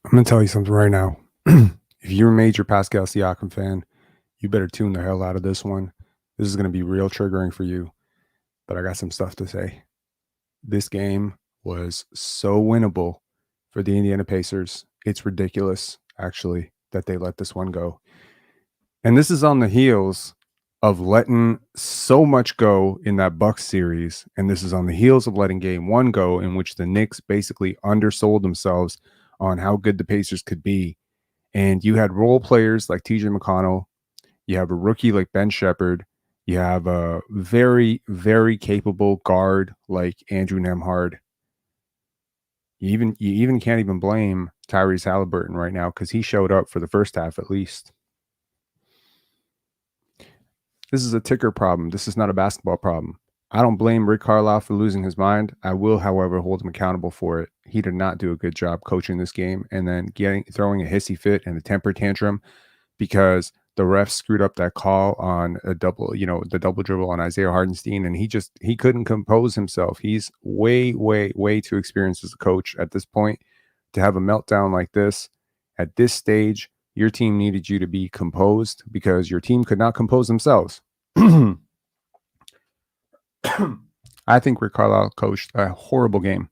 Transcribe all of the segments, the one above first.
I'm going to tell you something right now. If you're a major Pascal Siakam fan, you better tune the hell out of this one. This is going to be real triggering for you, but I got some stuff to say. This game was so winnable for the Indiana Pacers. It's ridiculous, actually, that they let this one go. And this is on the heels of letting so much go in that Bucks series. And this is on the heels of letting game one go, in which the Knicks basically undersold themselves on how good the Pacers could be. And you had role players like TJ McConnell. You have a rookie like Ben Shepherd. You have a very, very capable guard like Andrew Nembhard. You even can't even blame Tyrese Halliburton right now because he showed up for the first half at least. This is a ticker problem. This is not a basketball problem. I don't blame Rick Carlisle for losing his mind. I will, however, hold him accountable for it. He did not do a good job coaching this game and then throwing a hissy fit and a temper tantrum because the refs screwed up that call on a double, the double dribble on Isaiah Hartenstein, and he couldn't compose himself. He's way, way, way too experienced as a coach at this point to have a meltdown like this. At this stage, your team needed you to be composed because your team could not compose themselves. I think Rick Carlisle coached a horrible game.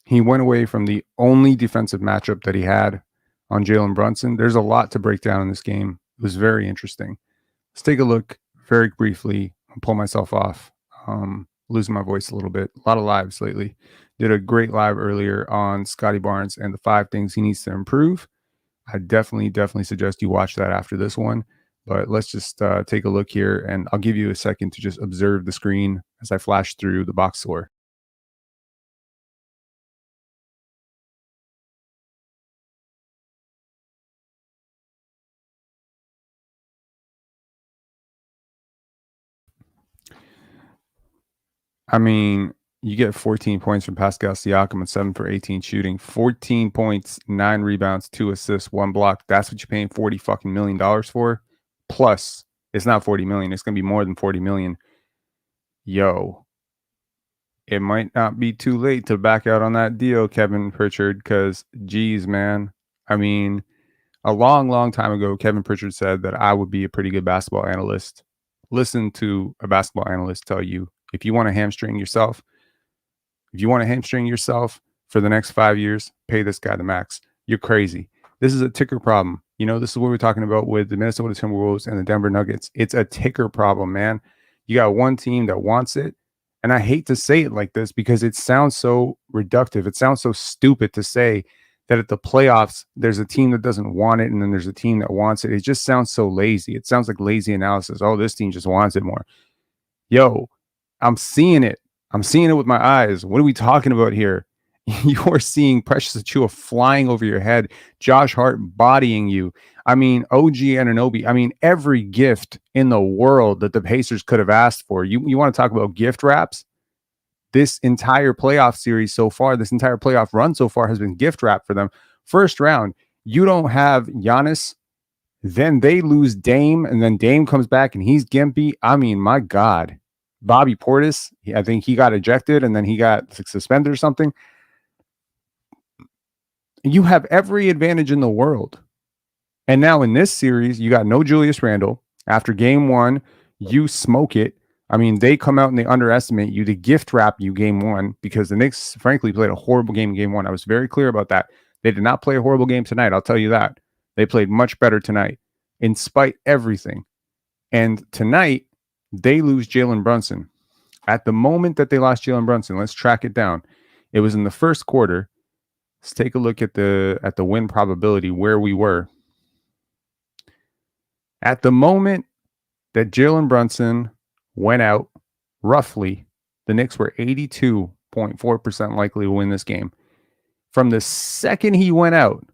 He went away from the only defensive matchup that he had on Jalen Brunson. There's a lot to break down in this game. It was very interesting. Let's take a look very briefly. I'll pull myself off. Losing my voice a little bit. A lot of lives lately. Did a great live earlier on Scotty Barnes and the 5 things he needs to improve. I definitely suggest you watch that after this one. But let's just take a look here, and I'll give you a second to just observe the screen as I flash through the box score. I mean, you get 14 points from Pascal Siakam and 7 for 18 shooting, 14 points, 9 rebounds, 2 assists, 1 block. That's what you're paying $40 million for. Plus, it's not 40 million. It's going to be more than 40 million. Yo, it might not be too late to back out on that deal, Kevin Pritchard, because geez, man. I mean, a long time ago, Kevin Pritchard said that I would be a pretty good basketball analyst. Listen to a basketball analyst tell you, if you want to hamstring yourself for the next 5 years, pay this guy the max. You're crazy. This is a ticker problem. This is what we're talking about with the Minnesota Timberwolves and the Denver Nuggets. It's a ticker problem, man. You got one team that wants it. And I hate to say it like this because it sounds so reductive. It sounds so stupid to say that at the playoffs, there's a team that doesn't want it and then there's a team that wants it. It just sounds so lazy. It sounds like lazy analysis. Oh, this team just wants it more. Yo, I'm seeing it. I'm seeing it with my eyes. What are we talking about here? You're seeing Precious Achiuwa flying over your head, Josh Hart bodying you. I mean, OG Anunoby. I mean, every gift in the world that the Pacers could have asked for. You want to talk about gift wraps? This entire playoff series so far, this entire playoff run so far has been gift wrap for them. First round, you don't have Giannis. Then they lose Dame, and then Dame comes back and he's gimpy. I mean, my God. Bobby Portis, I think he got ejected and then he got suspended or something. You have every advantage in the world. And now in this series, you got no Julius Randle. After game one, you smoke it. I mean, they come out and they underestimate you. They gift wrap you game one because the Knicks, frankly, played a horrible game in game one. I was very clear about that. They did not play a horrible game tonight. I'll tell you that. They played much better tonight in spite everything. And tonight, they lose Jalen Brunson. At the moment that they lost Jalen Brunson, let's track it down. It was in the first quarter. Let's take a look at the win probability where we were. At the moment that Jalen Brunson went out, roughly, the Knicks were 82.4% likely to win this game. From the second he went out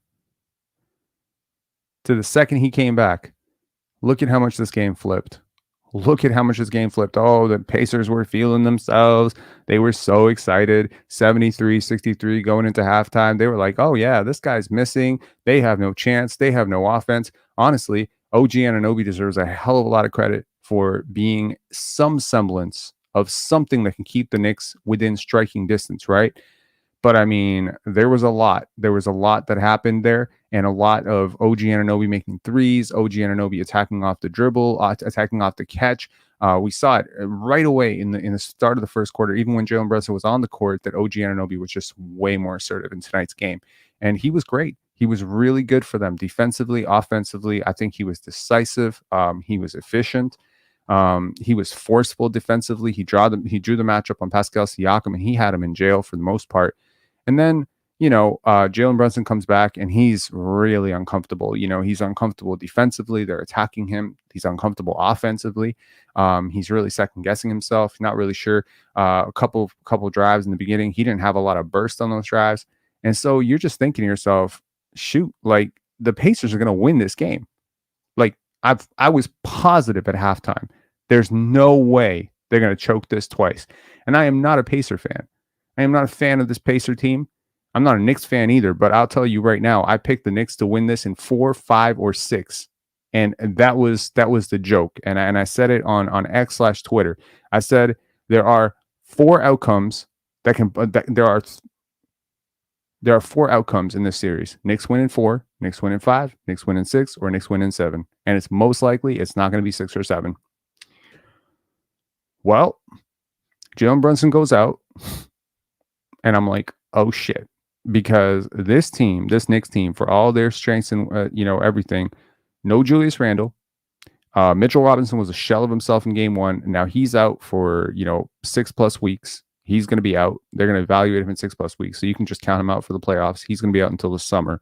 to the second he came back, look at how much this game flipped. Look at how much this game flipped. Oh, the Pacers were feeling themselves. They were so excited. 73-63 going into halftime. They were like, oh, yeah, this guy's missing. They have no chance. They have no offense. Honestly, OG Anunoby deserves a hell of a lot of credit for being some semblance of something that can keep the Knicks within striking distance, right? But I mean, there was a lot. There was a lot that happened there, and a lot of OG Anunoby making threes, OG Anunoby attacking off the dribble, attacking off the catch. We saw it right away in the start of the first quarter, even when Jalen Brunson was on the court, that OG Anunoby was just way more assertive in tonight's game. And he was great. He was really good for them defensively, offensively. I think he was decisive. He was efficient. He was forceful defensively. He drew the matchup on Pascal Siakam, and he had him in jail for the most part. And then, Jalen Brunson comes back and he's really uncomfortable. He's uncomfortable defensively. They're attacking him. He's uncomfortable offensively. He's really second guessing himself. Not really sure. A couple drives in the beginning, he didn't have a lot of burst on those drives. And so you're just thinking to yourself, shoot, like the Pacers are going to win this game. Like I was positive at halftime. There's no way they're going to choke this twice. And I am not a Pacer fan. I am not a fan of this Pacer team. I'm not a Knicks fan either, but I'll tell you right now, I picked the Knicks to win this in 4, 5, or 6. And that was the joke. And I said it on X/Twitter. I said there are 4 outcomes there are 4 outcomes in this series. Knicks win in 4, Knicks win in 5, Knicks win in 6, or Knicks win in 7. And it's most likely it's not going to be 6 or 7. Well, Jalen Brunson goes out. And I'm like, oh shit, because this Knicks team, for all their strengths and everything, no Julius Randle. Mitchell Robinson was a shell of himself in game one, and now he's out for 6+ weeks. He's going to be out. They're going to evaluate him in 6+ weeks, so you can just count him out for the playoffs. He's going to be out until the summer.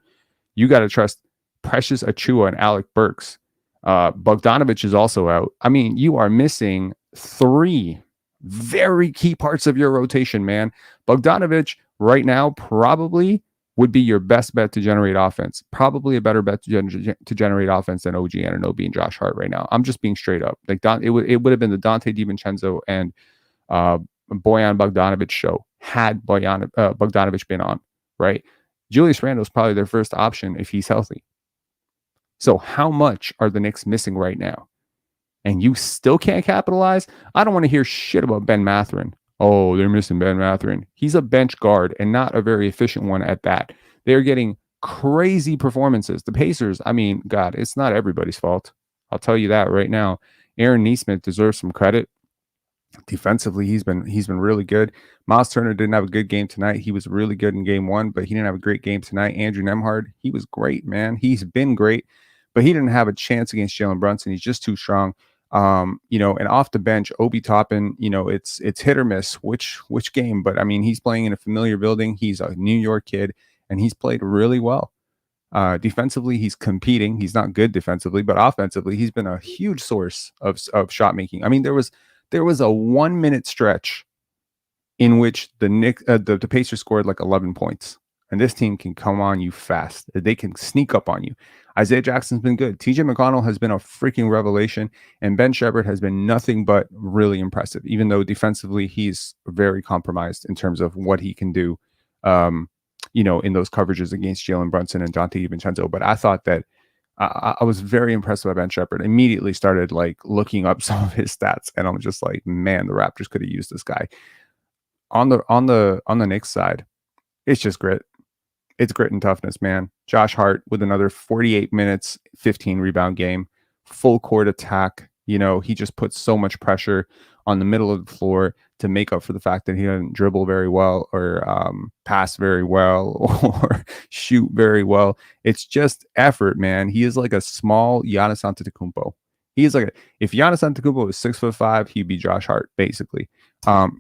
You got to trust Precious Achiuwa and Alec Burks. Bogdanovich is also out. I mean, you are missing 3 very key parts of your rotation, man. Bogdanovich right now probably would be your best bet to generate offense. Probably a better bet to generate offense than OG Anunoby and Josh Hart right now. I'm just being straight up. Like it would have been the Dante DiVincenzo and Bojan Bogdanovic show had Bogdanovich been on, right? Julius Randle is probably their first option if he's healthy. So how much are the Knicks missing right now? And you still can't capitalize? I don't want to hear shit about Ben Mathurin. Oh, they're missing Ben Mathurin. He's a bench guard and not a very efficient one at that. They're getting crazy performances. The Pacers, I mean, God, it's not everybody's fault. I'll tell you that right now. Aaron Nesmith deserves some credit. Defensively, he's been really good. Miles Turner didn't have a good game tonight. He was really good in game one, but he didn't have a great game tonight. Andrew Nembhard, he was great, man. He's been great, but he didn't have a chance against Jalen Brunson. He's just too strong. And off the bench, Obi Toppin, it's hit or miss which game, but I mean, he's playing in a familiar building. He's a New York kid, and he's played really well. Defensively, he's competing. He's not good defensively, but offensively, he's been a huge source of shot making. I mean, there was a 1-minute stretch in which the Pacers scored like 11 points. And this team can come on you fast. They can sneak up on you. Isaiah Jackson's been good. TJ McConnell has been a freaking revelation. And Ben Shepherd has been nothing but really impressive, even though defensively he's very compromised in terms of what he can do, in those coverages against Jalen Brunson and Dante DiVincenzo. But I thought that I was very impressed by Ben Shepherd. Immediately started like looking up some of his stats. And I'm just like, man, the Raptors could have used this guy. On the Knicks side, it's just grit. It's grit and toughness, man. Josh Hart with another 48 minutes, 15 rebound game, full court attack. He just puts so much pressure on the middle of the floor to make up for the fact that he doesn't dribble very well or pass very well or shoot very well. It's just effort, man. He is like a small Giannis Antetokounmpo. He is like if Giannis Antetokounmpo was 6'5", he'd be Josh Hart, basically.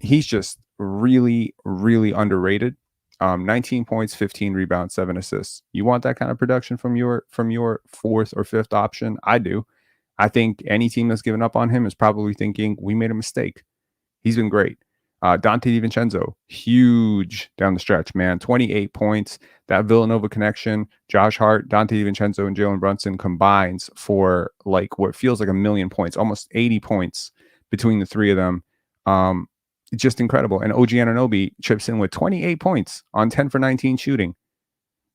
He's just really, really underrated. 19 points, 15 rebounds, 7 assists. You want that kind of production from your fourth or fifth option? I do. I think any team that's given up on him is probably thinking we made a mistake. He's been great. Dante DiVincenzo, huge down the stretch, man. 28 points. That Villanova connection, Josh Hart, Dante DiVincenzo, and Jalen Brunson combines for like what feels like a million points, almost 80 points between the three of them. Just incredible. And OG Anunoby chips in with 28 points on 10 for 19 shooting.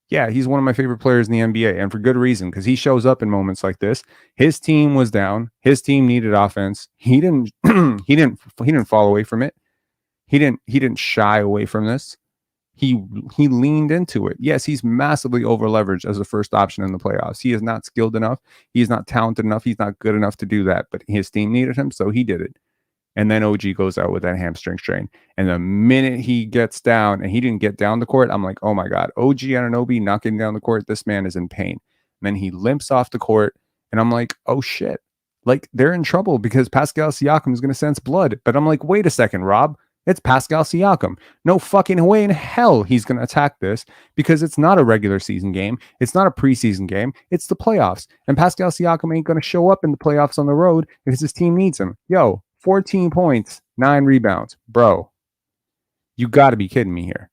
Yeah, he's one of my favorite players in the NBA, and for good reason, because he shows up in moments like this. His team was down. His team needed offense. He didn't he didn't fall away from it. He didn't shy away from this. He leaned into it. Yes, he's massively over leveraged as a first option in the playoffs. He is not skilled enough. He's not talented enough. He's not good enough to do that, but his team needed him, so he did it. And then OG goes out with that hamstring strain. And the minute he gets down, and he didn't get down the court, I'm like, oh my God, OG Anunoby not getting down the court. This man is in pain. And then he limps off the court, and I'm like, oh shit. Like, they're in trouble because Pascal Siakam is going to sense blood. But I'm like, wait a second, Rob. It's Pascal Siakam. No fucking way in hell he's going to attack this because it's not a regular season game. It's not a preseason game. It's the playoffs. And Pascal Siakam ain't going to show up in the playoffs on the road because his team needs him. Yo, 14 points, 9 rebounds. Bro, you got to be kidding me here.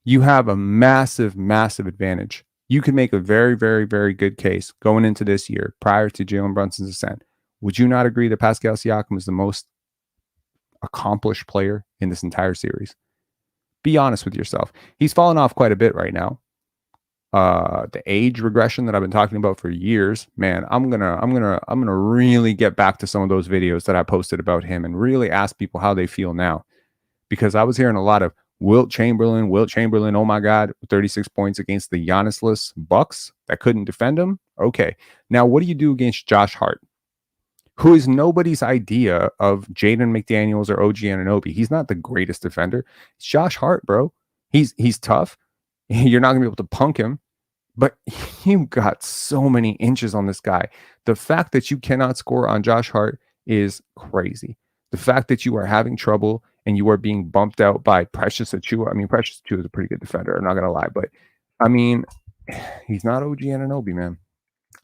You have a massive, massive advantage. You can make a very, very, very good case going into this year prior to Jalen Brunson's ascent. Would you not agree that Pascal Siakam is the most accomplished player in this entire series? Be honest with yourself. He's fallen off quite a bit right now. The age regression that I've been talking about for years, man, I'm gonna really get back to some of those videos that I posted about him and really ask people how they feel now, because I was hearing a lot of Wilt Chamberlain, oh my God, 36 points against the Giannis-less Bucks that couldn't defend him. Okay, now what do you do against Josh Hart, who is nobody's idea of Jaden McDaniels or OG Anunoby? He's not the greatest defender. It's Josh Hart, bro. He's tough. You're not going to be able to punk him, but you got so many inches on this guy. The fact that you cannot score on Josh Hart is crazy. The fact that you are having trouble and you are being bumped out by Precious Achiuwa. I mean, Precious Achiuwa is a pretty good defender. I'm not going to lie, but I mean, he's not OG Anunoby, man.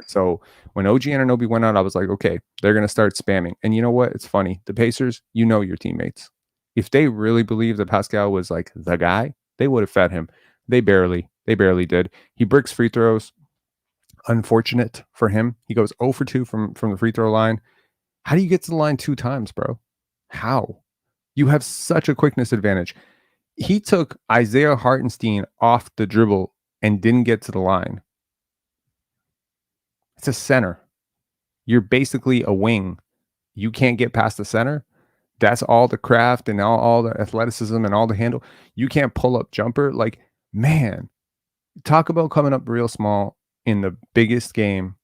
So when OG Anunoby went out, I was like, okay, they're going to start spamming. And you know what? It's funny. The Pacers, you know your teammates. If they really believed that Pascal was like the guy, they would have fed him. They barely did. He bricks free throws. Unfortunate for him. He goes 0 for 2 from the free throw line. How do you get to the line 2 times, bro? How? You have such a quickness advantage. He took Isaiah Hartenstein off the dribble and didn't get to the line. It's a center. You're basically a wing. You can't get past the center. That's all the craft and all the athleticism and all the handle. You can't pull up jumper. Like, man, talk about coming up real small in the biggest game.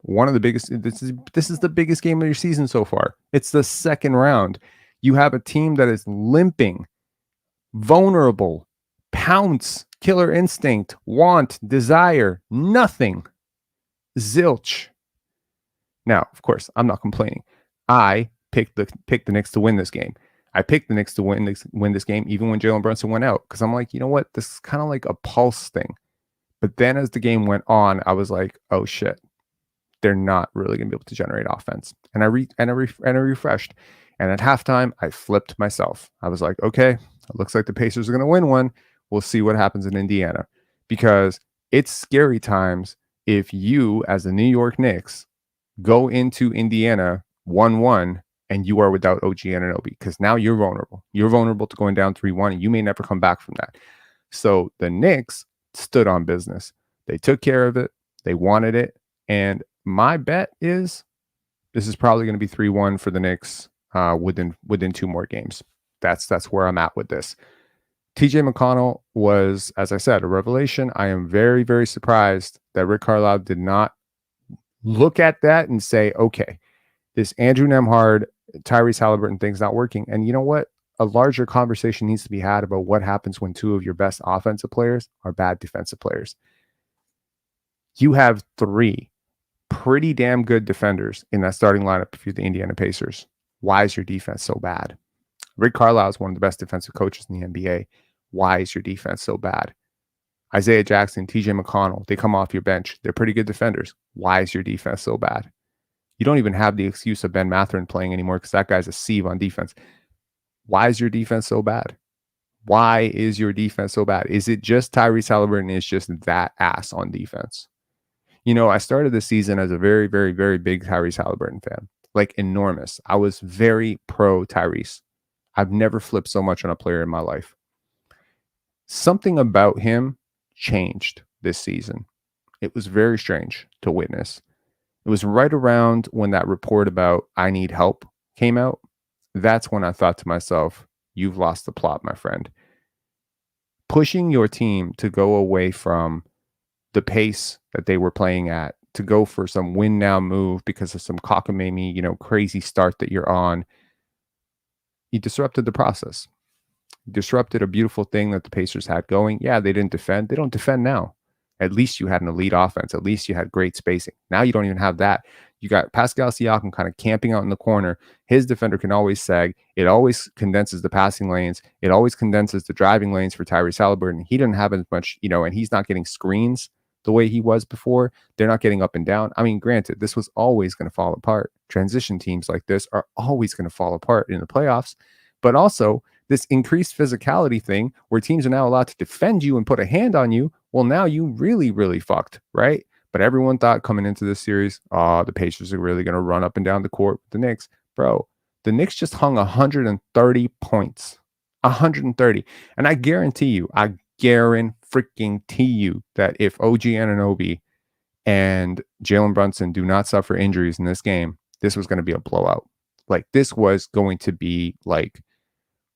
One of the biggest. This is the biggest game of your season so far. It's the second round. You have a team that is limping, vulnerable, pounce, killer instinct, want, desire, nothing. Zilch. Now, of course, I'm not complaining. I picked the Knicks to win this game. I picked the Knicks to win this game, even when Jalen Brunson went out, because I'm like, you know what? This is kind of like a pulse thing. But then as the game went on, I was like, oh shit, they're not really going to be able to generate offense. And I refreshed. And at halftime, I flipped myself. I was like, okay, it looks like the Pacers are going to win one. We'll see what happens in Indiana, because it's scary times if you, as the New York Knicks, go into Indiana 1-1 and you are without OG Anunoby, because now you're vulnerable. You're vulnerable to going down 3-1, and you may never come back from that. So the Knicks stood on business. They took care of it. They wanted it. And my bet is this is probably going to be 3-1 for the Knicks within 2 more games. That's where I'm at with this. TJ McConnell was, as I said, a revelation. I am very, very surprised that Rick Carlisle did not look at that and say, okay, this Andrew Nembhard Tyrese Halliburton thing's not working. And you know what? A larger conversation needs to be had about what happens when two of your best offensive players are bad defensive players. You have three pretty damn good defenders in that starting lineup if you're the Indiana Pacers. Why is your defense so bad? Rick Carlisle is one of the best defensive coaches in the NBA. Why is your defense so bad? Isaiah Jackson, TJ McConnell, they come off your bench. They're pretty good defenders. Why is your defense so bad? You don't even have the excuse of Ben Mathurin playing anymore because that guy's a sieve on defense. Why is your defense so bad? Why is your defense so bad? Is it just Tyrese Halliburton is just that ass on defense? You know, I started this season as a very, very, very big Tyrese Halliburton fan, like enormous. I was very pro Tyrese. I've never flipped so much on a player in my life. Something about him changed this season. It was very strange to witness. It was right around when that report about I need help came out. That's when I thought to myself, you've lost the plot, my friend. Pushing your team to go away from the pace that they were playing at, to go for some win now move because of some cockamamie, crazy start that you're on, you disrupted the process. Disrupted a beautiful thing that the Pacers had going. Yeah, they didn't defend. They don't defend now. At least you had an elite offense. At least you had great spacing. Now you don't even have that. You got Pascal Siakam kind of camping out in the corner. His defender can always sag. It always condenses the passing lanes. It always condenses the driving lanes for Tyrese Halliburton. He didn't have as much, and he's not getting screens the way he was before. They're not getting up and down. I mean, granted, this was always going to fall apart. Transition teams like this are always going to fall apart in the playoffs. But also, this increased physicality thing where teams are now allowed to defend you and put a hand on you. Well, now you really, really fucked, right? But everyone thought coming into this series, the Pacers are really going to run up and down the court with the Knicks. Bro, the Knicks just hung 130 points. 130. And I guarantee you that if OG Anunoby and Jalen Brunson do not suffer injuries in this game, this was going to be a blowout. Like, this was going to be like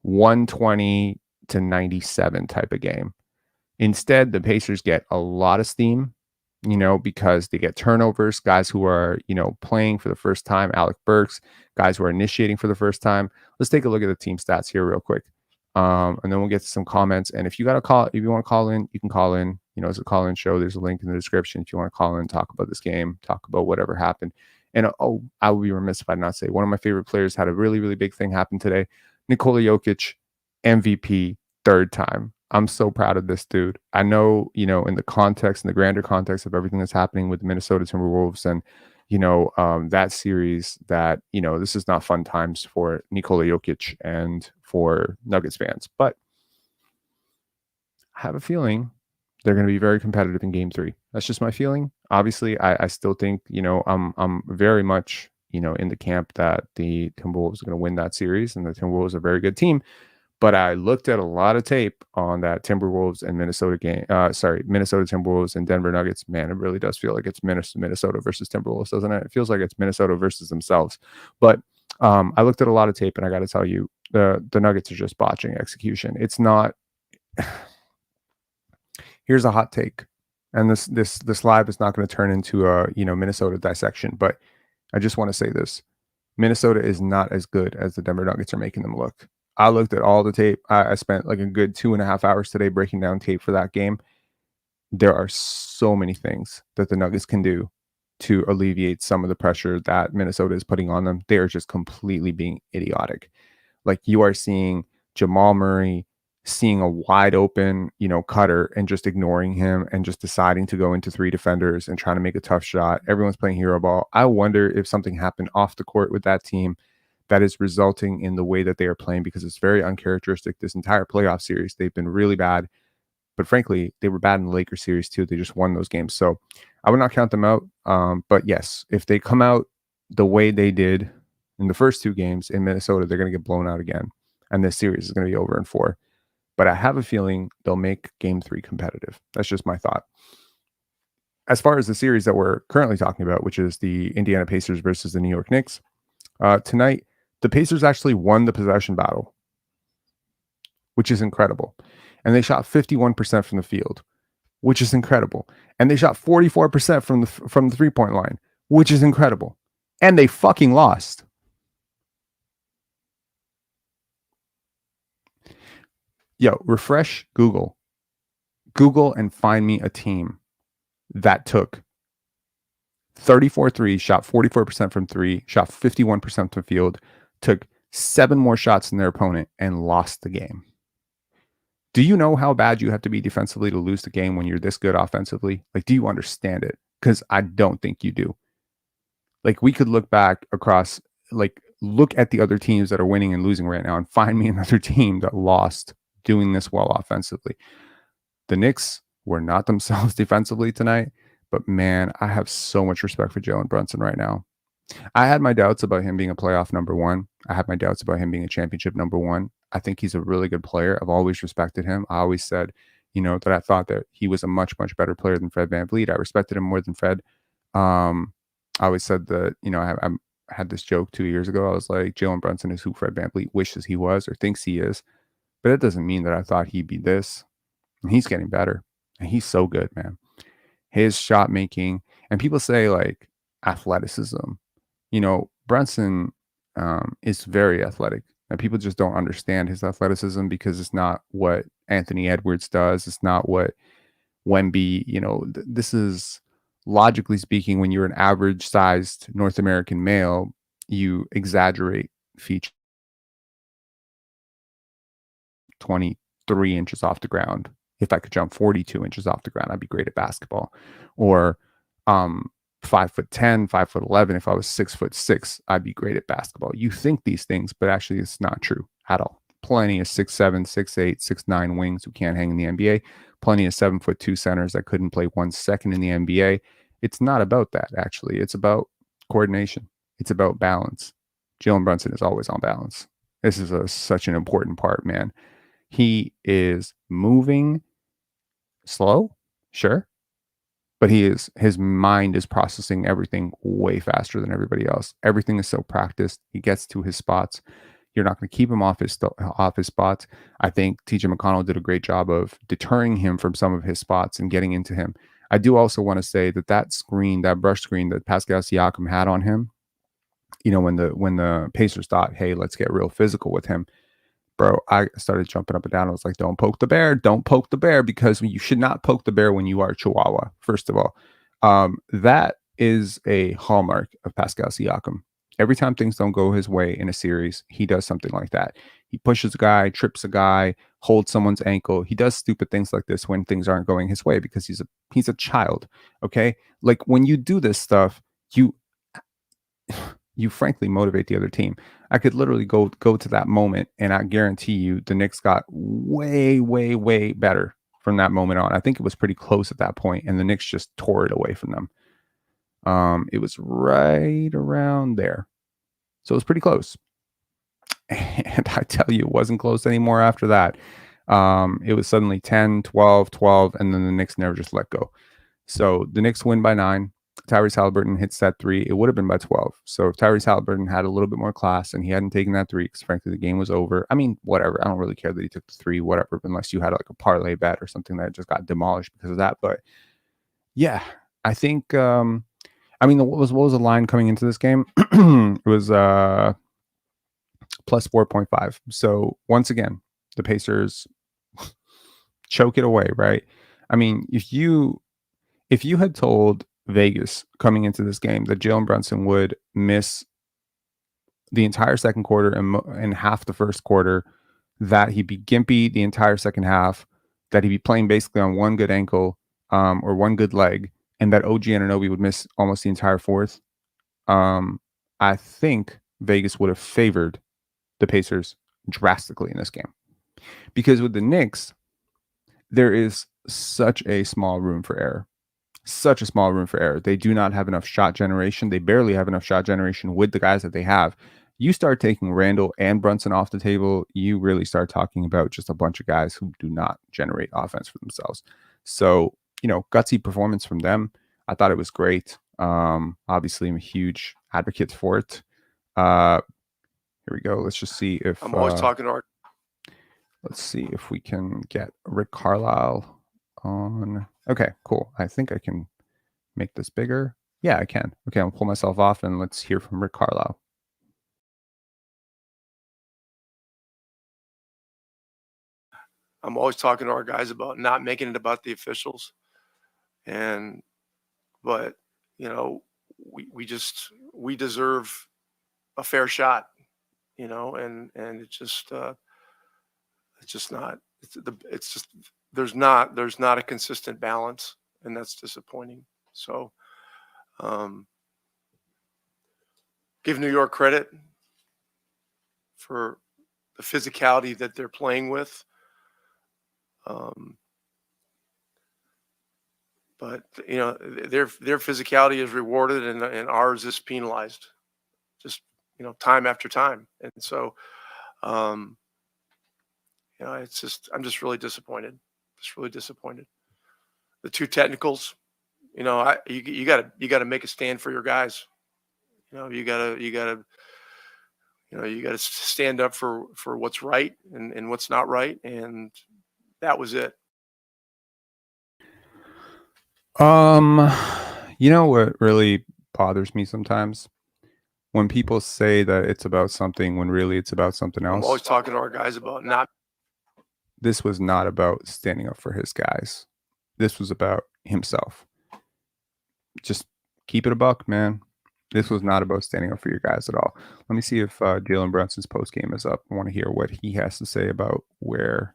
120 to 97 type of game. Instead, the Pacers get a lot of steam, because they get turnovers, guys who are, playing for the first time, Alec Burks, guys who are initiating for the first time. Let's take a look at the team stats here real quick. And then we'll get to some comments. And if you want to call in, you can call in. It's a call-in show. There's a link in the description if you want to call in, talk about this game, talk about whatever happened. And I would be remiss if I did not say one of my favorite players had a really, really big thing happen today. Nikola Jokic, MVP, third time. I'm so proud of this dude. I know, in the context, in the grander context of everything that's happening with the Minnesota Timberwolves and, that series, that, this is not fun times for Nikola Jokic and for Nuggets fans. But I have a feeling they're going to be very competitive in Game 3. That's just my feeling. Obviously, I still think, I'm very much, in the camp that the Timberwolves are going to win that series, and the Timberwolves are a very good team. But I looked at a lot of tape on that Timberwolves and Minnesota game. Minnesota Timberwolves and Denver Nuggets. Man, it really does feel like it's Minnesota versus Timberwolves, doesn't it? It feels like it's Minnesota versus themselves. But I looked at a lot of tape, and I got to tell you, the Nuggets are just botching execution. It's not. Here's a hot take, and this live is not going to turn into a Minnesota dissection, but I just want to say this: Minnesota is not as good as the Denver Nuggets are making them look. I looked at all the tape. I spent like a good 2.5 hours today breaking down tape for that game. There are so many things that the Nuggets can do to alleviate some of the pressure that Minnesota is putting on them. They are just completely being idiotic. Like, you are seeing Jamal Murray seeing a wide open, cutter and just ignoring him and just deciding to go into three defenders and trying to make a tough shot. Everyone's playing hero ball. I wonder if something happened off the court with that team that is resulting in the way that they are playing, because it's very uncharacteristic. This entire playoff series, they've been really bad. But frankly, they were bad in the Lakers series too. They just won those games. So I would not count them out. But yes, if they come out the way they did in the first two games in Minnesota, they're going to get blown out again. And this series is going to be over in 4. But I have a feeling they'll make Game 3 competitive. That's just my thought. As far as the series that we're currently talking about, which is the Indiana Pacers versus the New York Knicks, tonight, the Pacers actually won the possession battle, which is incredible. And they shot 51% from the field, which is incredible. And they shot 44% from the three-point line, which is incredible. And they fucking lost. refresh Google. Google and find me a team that took 34 threes, shot 44% from three, shot 51% from field, took 7 more shots than their opponent, and lost the game. Do you know how bad you have to be defensively to lose the game when you're this good offensively? Like, do you understand it? Because I don't think you do. Like, we could look back across, like, look at the other teams that are winning and losing right now and find me another team that lost doing this well offensively. The Knicks were not themselves defensively tonight, but man, I have so much respect for Jalen Brunson right now. I had my doubts about him being a playoff number one. I had my doubts about him being a championship number one. I think he's a really good player. I've always respected him. I always said, that I thought that he was a much, much better player than Fred VanVleet. I respected him more than Fred. I always said that, I had this joke 2 years ago. I was like, Jalen Brunson is who Fred VanVleet wishes he was or thinks he is. But it doesn't mean that I thought he'd be this. And he's getting better. And he's so good, man. His shot making, and people say like athleticism. Brunson is very athletic, and people just don't understand his athleticism because it's not what Anthony Edwards does. It's not what Wemby, this is, logically speaking, when you're an average sized North American male, you exaggerate features 23 inches off the ground. If I could jump 42 inches off the ground, I'd be great at basketball. Or 5'10", 5'11". If I was 6'6", I'd be great at basketball. You think these things, but actually it's not true at all. Plenty of 6'7", 6'8", 6'9" wings who can't hang in the NBA. Plenty of 7'2" centers that couldn't play 1 second in the NBA. It's not about that, actually. It's about coordination. It's about balance. Jalen Brunson is always on balance. This is such an important part, man. He is moving slow, sure, but his mind is processing everything way faster than everybody else. Everything is so practiced. He gets to his spots. You're not going to keep him off his spots. I think TJ McConnell did a great job of deterring him from some of his spots and getting into him. I do also want to say that brush screen that Pascal Siakam had on him, when the Pacers thought, hey, let's get real physical with him, bro, I started jumping up and down. I was like, don't poke the bear. Don't poke the bear, because you should not poke the bear when you are Chihuahua, first of all. That is a hallmark of Pascal Siakam. Every time things don't go his way in a series, he does something like that. He pushes a guy, trips a guy, holds someone's ankle. He does stupid things like this when things aren't going his way because he's a child, okay? Like, when you do this stuff, you frankly motivate the other team. I could literally go to that moment, and I guarantee you the Knicks got way, way, way better from that moment on. I think it was pretty close at that point, and the Knicks just tore it away from them. It was right around there. So it was pretty close. And I tell you, it wasn't close anymore after that. It was suddenly 10, 12, 12, and then the Knicks never just let go. So the Knicks win by 9. Tyrese Haliburton hits that 3. It would have been by 12. So if Tyrese Haliburton had a little bit more class and he hadn't taken that 3, because frankly the game was over. I mean, whatever. I don't really care that he took the 3, whatever, unless you had like a parlay bet or something that just got demolished because of that. But yeah, I think what was the line coming into this game? It was plus 4.5. So once again, the Pacers choke it away, right? I mean, if you had told Vegas coming into this game that Jalen Brunson would miss the entire second quarter and half the first quarter, that he'd be gimpy the entire second half, that he'd be playing basically on one good ankle or one good leg, and that OG Anunoby would miss almost the entire fourth, I think Vegas would have favored the Pacers drastically in this game. Because with the Knicks, there is such a small room for error. Such a small room for error. They do not have enough shot generation. They barely have enough shot generation with the guys that they have. You start taking Randle and Brunson off the table, you really start talking about just a bunch of guys who do not generate offense for themselves. So, gutsy performance from them. I thought it was great. Obviously, I'm a huge advocate for it. Here we go. Let's just see if I'm always talking to our. Let's see if we can get Rick Carlisle on. Okay, cool. I think I can make this bigger. Yeah, I can. Okay, I'll pull myself off and let's hear from Rick Carlisle. I'm always talking to our guys about not making it about the officials. But we deserve a fair shot, and it's just not. It's just there's not a consistent balance, and that's disappointing. So, give New York credit for the physicality that they're playing with. But their physicality is rewarded, and ours is penalized, just time after time. And so, it's just I'm just really disappointed. Just really disappointed. The two technicals, you gotta make a stand for your guys. You gotta stand up for what's right and what's not right, and that was it. You know what really bothers me sometimes? When people say that it's about something when really it's about something I'm always else. talking to our guys about not. This was not about standing up for his guys. This was about himself. Just keep it a buck, man. This was not about standing up for your guys at all. Let me see if Jalen Brunson's post game is up. I want to hear what he has to say about where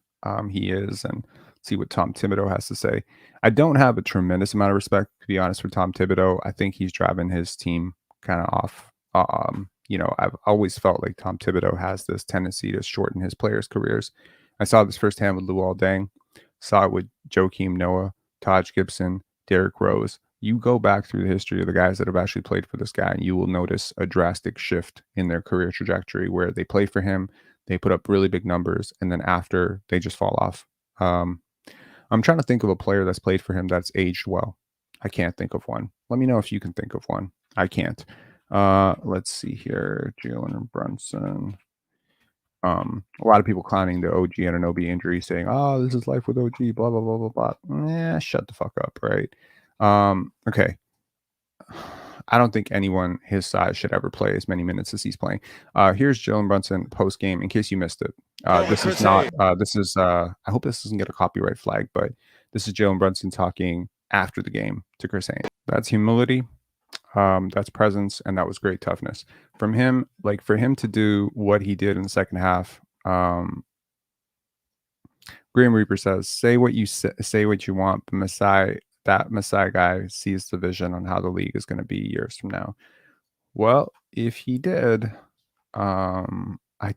he is and see what Tom Thibodeau has to say. I don't have a tremendous amount of respect, to be honest, for Tom Thibodeau. I think he's driving his team kind of off. I've always felt like Tom Thibodeau has this tendency to shorten his players' careers. I saw this firsthand with Luol Deng, saw it with Joakim Noah, Taj Gibson, Derrick Rose. You go back through the history of the guys that have actually played for this guy, and you will notice a drastic shift in their career trajectory where they play for him, they put up really big numbers, and then after they just fall off. I'm trying to think of a player that's played for him that's aged well. I can't think of one. Let me know if you can think of one. I can't. Let's see here. Jalen Brunson. A lot of people clowning the OG Anunoby injury, saying, "Oh, this is life with OG." Blah blah blah blah blah. Yeah, shut the fuck up, right? Okay. I don't think anyone his size should ever play as many minutes as he's playing. Here's Jalen Brunson post game. In case you missed it, this is not. This is. I hope this doesn't get a copyright flag, but this is Jalen Brunson talking after the game to Chris Haynes. That's humility. That's presence, and that was great toughness from him. Like for him to do what he did in the second half. Grim Reaper says, "Say what you say what you want, but that Messiah guy sees the vision on how the league is going to be years from now." Well, if he did, I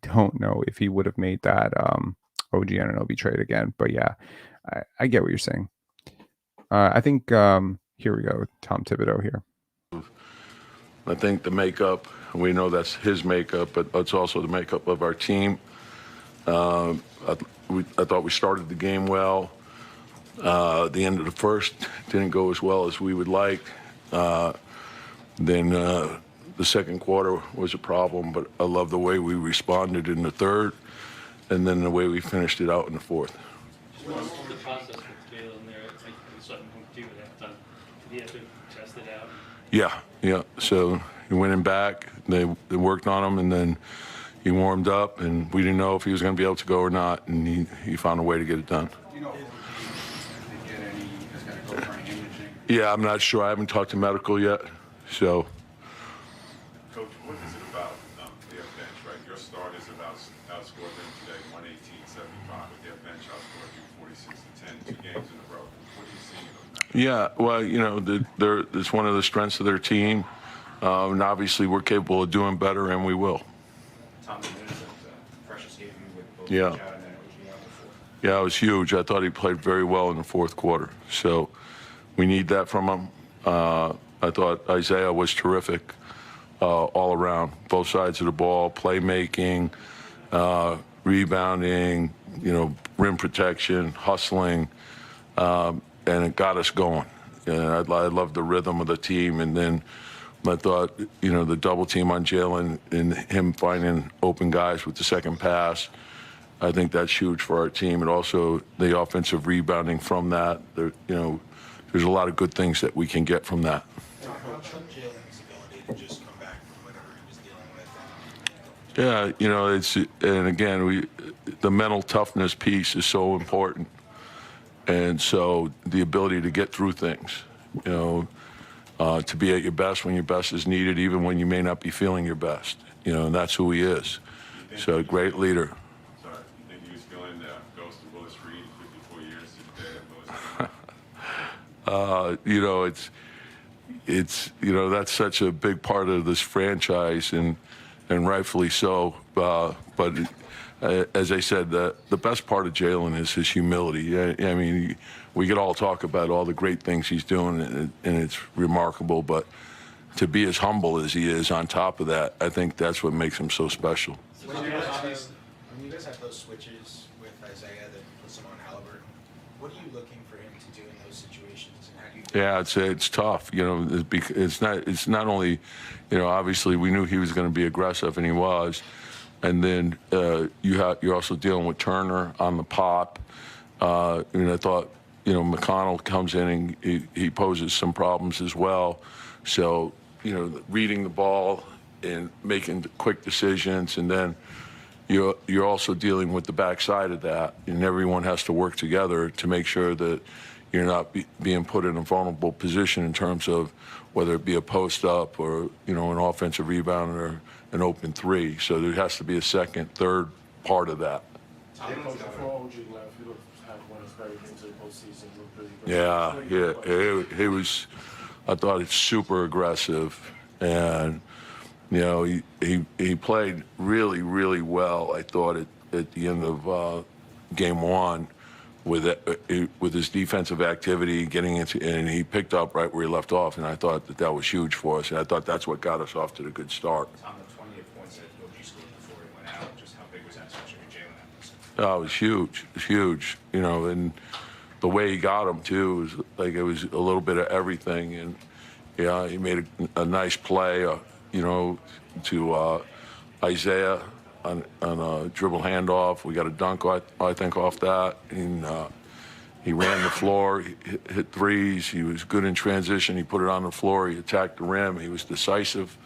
don't know if he would have made that OG Anunoby trade again. But yeah, I get what you're saying. I think here we go, Tom Thibodeau here. I think the makeup, we know that's his makeup, but it's also the makeup of our team. I thought we started the game well. The end of the first didn't go as well as we would like. Then the second quarter was a problem, but I love the way we responded in the third, and then the way we finished it out in the fourth. What's the process with Jalen there? It's like something to do with that time. Did he have to test it out? Yeah. So he went in back, they worked on him, and then he warmed up, and we didn't know if he was going to be able to go or not, and he found a way to get it done. Yeah, I'm not sure. I haven't talked to medical yet, so. Coach, what is it about their bench, right? Your starters have outscored them today 118-75, but their bench outscored you 46-10, 2 games in a row. What are you seeing in them? Yeah, well, it's one of the strengths of their team, and obviously we're capable of doing better, and we will. Tom, precious gave you with both Yeah. Chad and then OG out before. Yeah, it was huge. I thought he played very well in the fourth quarter, so we need that from him. I thought Isaiah was terrific all around, both sides of the ball, playmaking, rebounding, rim protection, hustling, and it got us going. And I loved the rhythm of the team. And then I thought, the double team on Jalen and him finding open guys with the second pass, I think that's huge for our team. And also the offensive rebounding from that. There's a lot of good things that we can get from that. Jalen's ability to just come back from whatever he was dealing with. Yeah, and again, the mental toughness piece is so important. And so the ability to get through things, to be at your best when your best is needed, even when you may not be feeling your best, and that's who he is. So a great leader. Sorry, you think he was feeling the ghost of Willis Reed 54 years to the day of Willis Reed? That's such a big part of this franchise, and rightfully so. But as I said, the best part of Jalen is his humility. I mean, we could all talk about all the great things he's doing, and it's remarkable. But to be as humble as he is on top of that, I think that's what makes him so special. When you guys have those switches with Isaiah that puts him on Halliburton, what are you looking for him to do in those situations? And how do you it's tough. It's not only, obviously we knew he was going to be aggressive, and he was. And then you're also dealing with Turner on the pop. And I thought, McConnell comes in and he poses some problems as well. So, reading the ball and making quick decisions, and then you're also dealing with the backside of that, and everyone has to work together to make sure that you're not being put in a vulnerable position in terms of whether it be a post up or an offensive rebound or an open three. So there has to be a second, third part of that. Yeah, he was. I thought it's super aggressive, and he played really, really well. I thought at the end of game one with his defensive activity, getting into, and he picked up right where he left off, and I thought that was huge for us, and I thought that's what got us off to the good start. On the 28 points that OG scored before he went out, just how big was that switch for Jalen? Oh, it was huge. It was huge. And the way he got him too was like it was a little bit of everything, and he made a nice play, to Isaiah on a dribble handoff. We got a dunk, I think, off that. And he ran the floor, he hit threes. He was good in transition. He put it on the floor. He attacked the rim. He was decisive.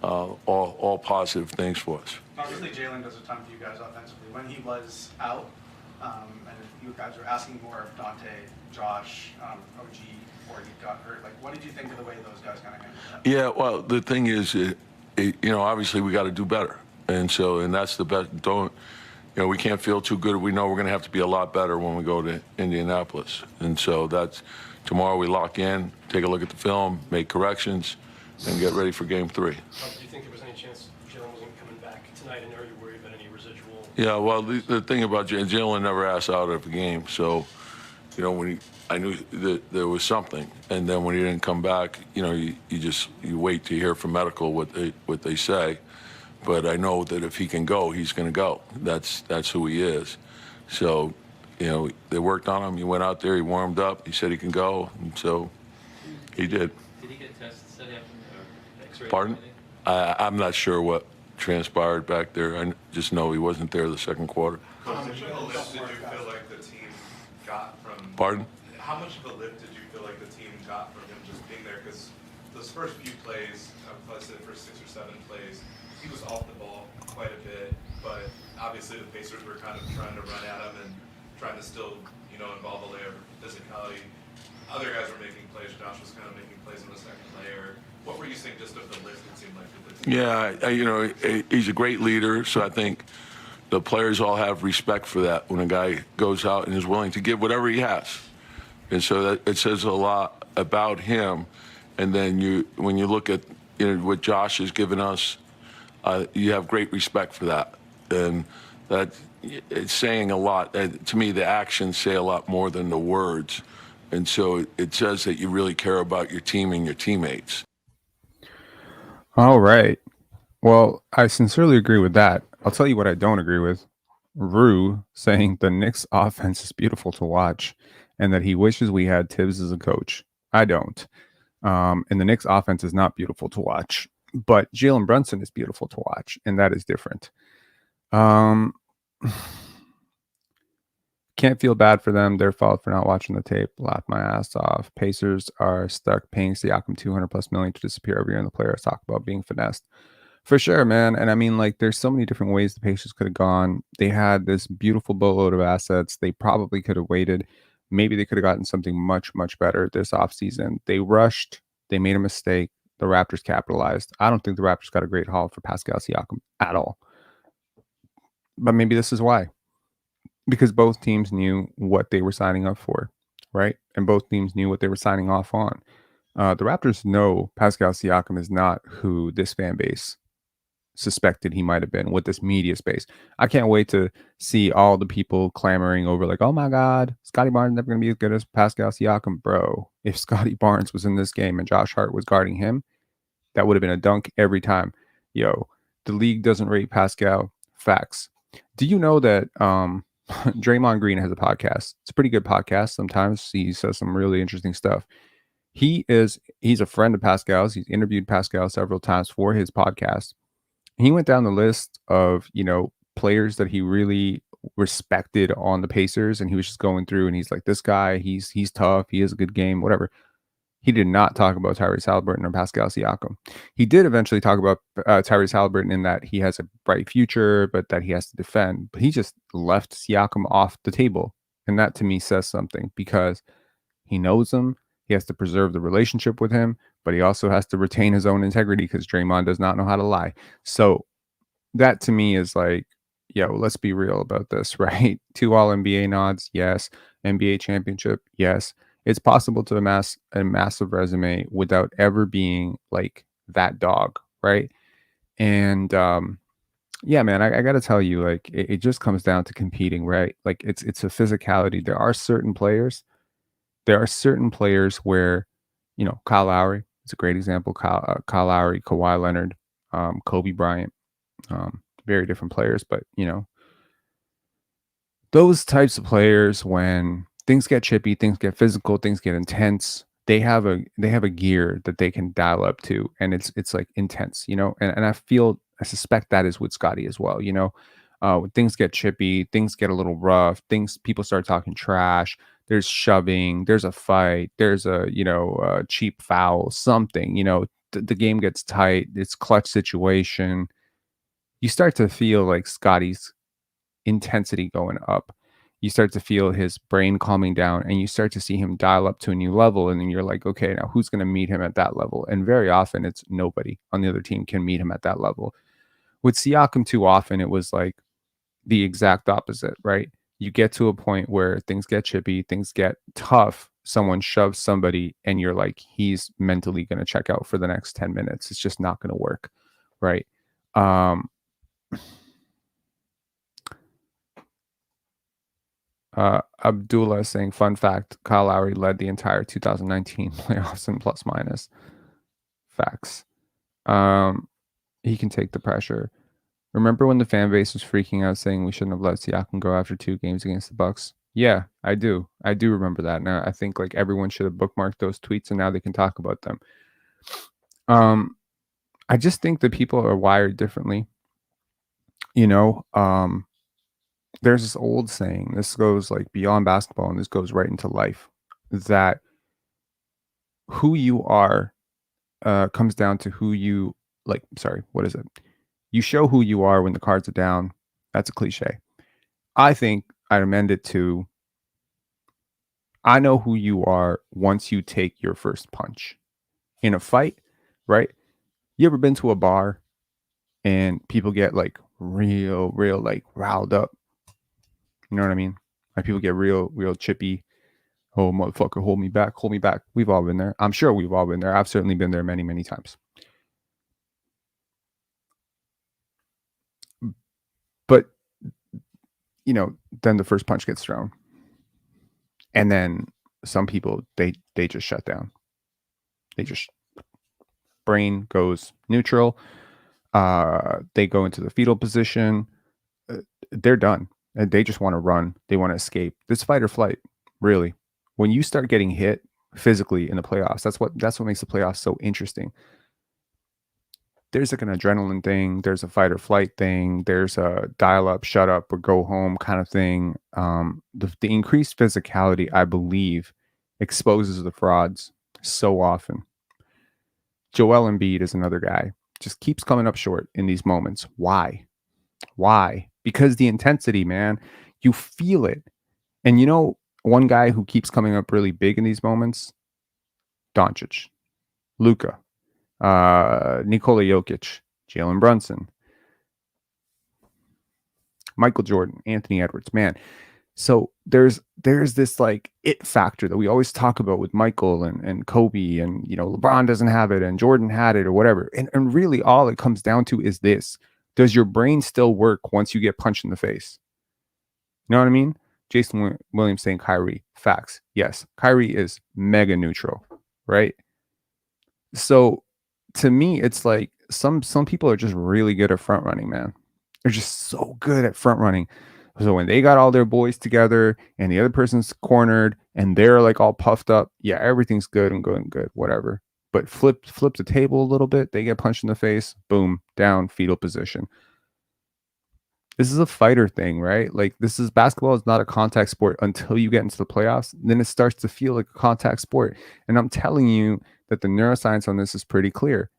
All positive things for us. Obviously, Jalen does a ton for you guys offensively. When he was out, and you guys were asking more of Dante, Josh, OG, before he got hurt, what did you think of the way those guys kind of handled that? Yeah, well, the thing is, obviously we got to do better. And that's the best. We can't feel too good. We know we're going to have to be a lot better when we go to Indianapolis. And so that's tomorrow we lock in, take a look at the film, make corrections, and get ready for game 3. Do you think there was any chance Jalen wasn't coming back tonight, and are you worried about any residual? Yeah, well, the thing about Jalen never asked out of a game. So, when I knew that there was something. And then when he didn't come back, you wait to hear from medical what they say. But I know that if he can go, he's going to go. That's who he is. So, they worked on him. He went out there. He warmed up. He said he can go. And so he did. Did he get tested after X-ray? Pardon? I'm not sure what transpired back there. I just know he wasn't there the second quarter. How much of a lift did you feel like the team got from? Pardon? How much of a lift did you feel like the team got from him just being there? Because those first few plays, I'd say the first 6 or 7 plays, he was off the ball quite a bit, but obviously the Pacers were kind of trying to run at him and trying to still, involve a layer of physicality. Other guys were making plays. Josh was kind of making plays in the second layer. What were you saying just of the lift it seemed like with the team? Yeah, he's a great leader, so I think the players all have respect for that when a guy goes out and is willing to give whatever he has. And so that it says a lot about him. And then when you look at what Josh has given us, you have great respect for that. And that it's saying a lot. To me, the actions say a lot more than the words. And so it says that you really care about your team and your teammates. All right. Well, I sincerely agree with that. I'll tell you what I don't agree with. Rue saying the Knicks offense is beautiful to watch and that he wishes we had Tibbs as a coach. I don't. And the Knicks offense is not beautiful to watch, but Jalen Brunson is beautiful to watch, and that is different. Can't feel bad for them. Their fault for not watching the tape. Laugh my ass off. Pacers are stuck paying Siakam $200+ million to disappear every year, and the players talk about being finessed. For sure, man. And I mean, like, there's so many different ways the Pacers could have gone. They had this beautiful boatload of assets. They probably could have waited. Maybe they could have gotten something much, much better this offseason. They rushed. They made a mistake. The Raptors capitalized. I don't think the Raptors got a great haul for Pascal Siakam at all. But maybe this is why. Because both teams knew what they were signing up for, right? And both teams knew what they were signing off on. The Raptors know Pascal Siakam is not who this fan base suspected he might have been with this media space. I can't wait to see all the people clamoring over like, oh my God, Scotty Barnes never going to be as good as Pascal Siakam. Bro, if Scotty Barnes was in this game and Josh Hart was guarding him, that would have been a dunk every time. Yo, the league doesn't rate Pascal. Facts. Do you know that Draymond Green has a podcast? It's a pretty good podcast. Sometimes he says some really interesting stuff. He's a friend of Pascal's. He's interviewed Pascal several times for his podcast. He went down the list of, players that he really respected on the Pacers, and he was just going through and he's like, this guy, he's tough, he has a good game, whatever. He did not talk about Tyrese Haliburton or Pascal Siakam. He did eventually talk about Tyrese Haliburton in that he has a bright future, but that he has to defend. But he just left Siakam off the table. And that to me says something because he knows him. He has to preserve the relationship with him, but he also has to retain his own integrity because Draymond does not know how to lie. So that to me is like, let's be real about this, right? 2 All-NBA nods, yes. NBA championship, yes. It's possible to amass a massive resume without ever being like that dog, right? And yeah, man, I got to tell you, like, it just comes down to competing, right? Like, it's a physicality. There are certain players where, Kyle Lowry is a great example. Kyle Lowry, Kawhi Leonard, Kobe Bryant, very different players, but those types of players, when things get chippy, things get physical, things get intense, they have a gear that they can dial up to, and it's like intense, and I suspect that is with Scotty as well. When things get chippy, things get a little rough, people start talking trash, there's shoving, there's a fight, there's a cheap foul, something, the game gets tight, it's clutch situation. You start to feel like Scotty's intensity going up. You start to feel his brain calming down, and you start to see him dial up to a new level. And then you're like, okay, now who's going to meet him at that level? And very often it's nobody on the other team can meet him at that level. With Siakam, too often it was like the exact opposite, right? You get to a point where things get chippy, things get tough. Someone shoves somebody, and you're like, he's mentally going to check out for the next 10 minutes. It's just not going to work, right? Abdullah is saying, fun fact, Kyle Lowry led the entire 2019 playoffs in plus minus. Facts. He can take the pressure. Remember when the fan base was freaking out saying we shouldn't have let Siakam go after 2 games against the Bucks? Yeah, I do remember that. Now I think like everyone should have bookmarked those tweets, and now they can talk about them. I just think that people are wired differently. There's this old saying, this goes like beyond basketball, and this goes right into life, that who you are comes down to who you like. Sorry, what is it? You show who you are when the cards are down. That's a cliche. I think I'd amend it to, I know who you are once you take your first punch in a fight, right? You ever been to a bar and people get like real like riled up? You know what I mean? Like people get real chippy. Oh, motherfucker, hold me back. We've all been there. I'm sure we've all been there. I've certainly been there many, many times. But, then the first punch gets thrown. And then some people, they just shut down. They just, brain goes neutral. They go into the fetal position. They're done. They just want to run. They want to escape. This fight or flight, really. When you start getting hit physically in the playoffs, that's what makes the playoffs so interesting. There's like an adrenaline thing. There's a fight or flight thing. There's a dial up, shut up, or go home kind of thing. The increased physicality, I believe, exposes the frauds so often. Joel Embiid is another guy just keeps coming up short in these moments. Why? Because the intensity, man, you feel it. And one guy who keeps coming up really big in these moments, Doncic, Luka, Nikola Jokic, Jalen Brunson, Michael Jordan, Anthony Edwards, man. So there's this like it factor that we always talk about with Michael and Kobe, and LeBron doesn't have it and Jordan had it or whatever. And really all it comes down to is this: does your brain still work once you get punched in the face? You know what I mean? Jason Williams saying Kyrie. Facts. Yes, Kyrie is mega neutral, right? So to me, it's like some people are just really good at front running, man. They're just so good at front running. So when they got all their boys together and the other person's cornered and they're like all puffed up, yeah, everything's good and good, whatever. But flip the table a little bit, they get punched in the face, boom, down, fetal position. This is a fighter thing, right? Like basketball is not a contact sport until you get into the playoffs. Then it starts to feel like a contact sport. And I'm telling you that the neuroscience on this is pretty clear.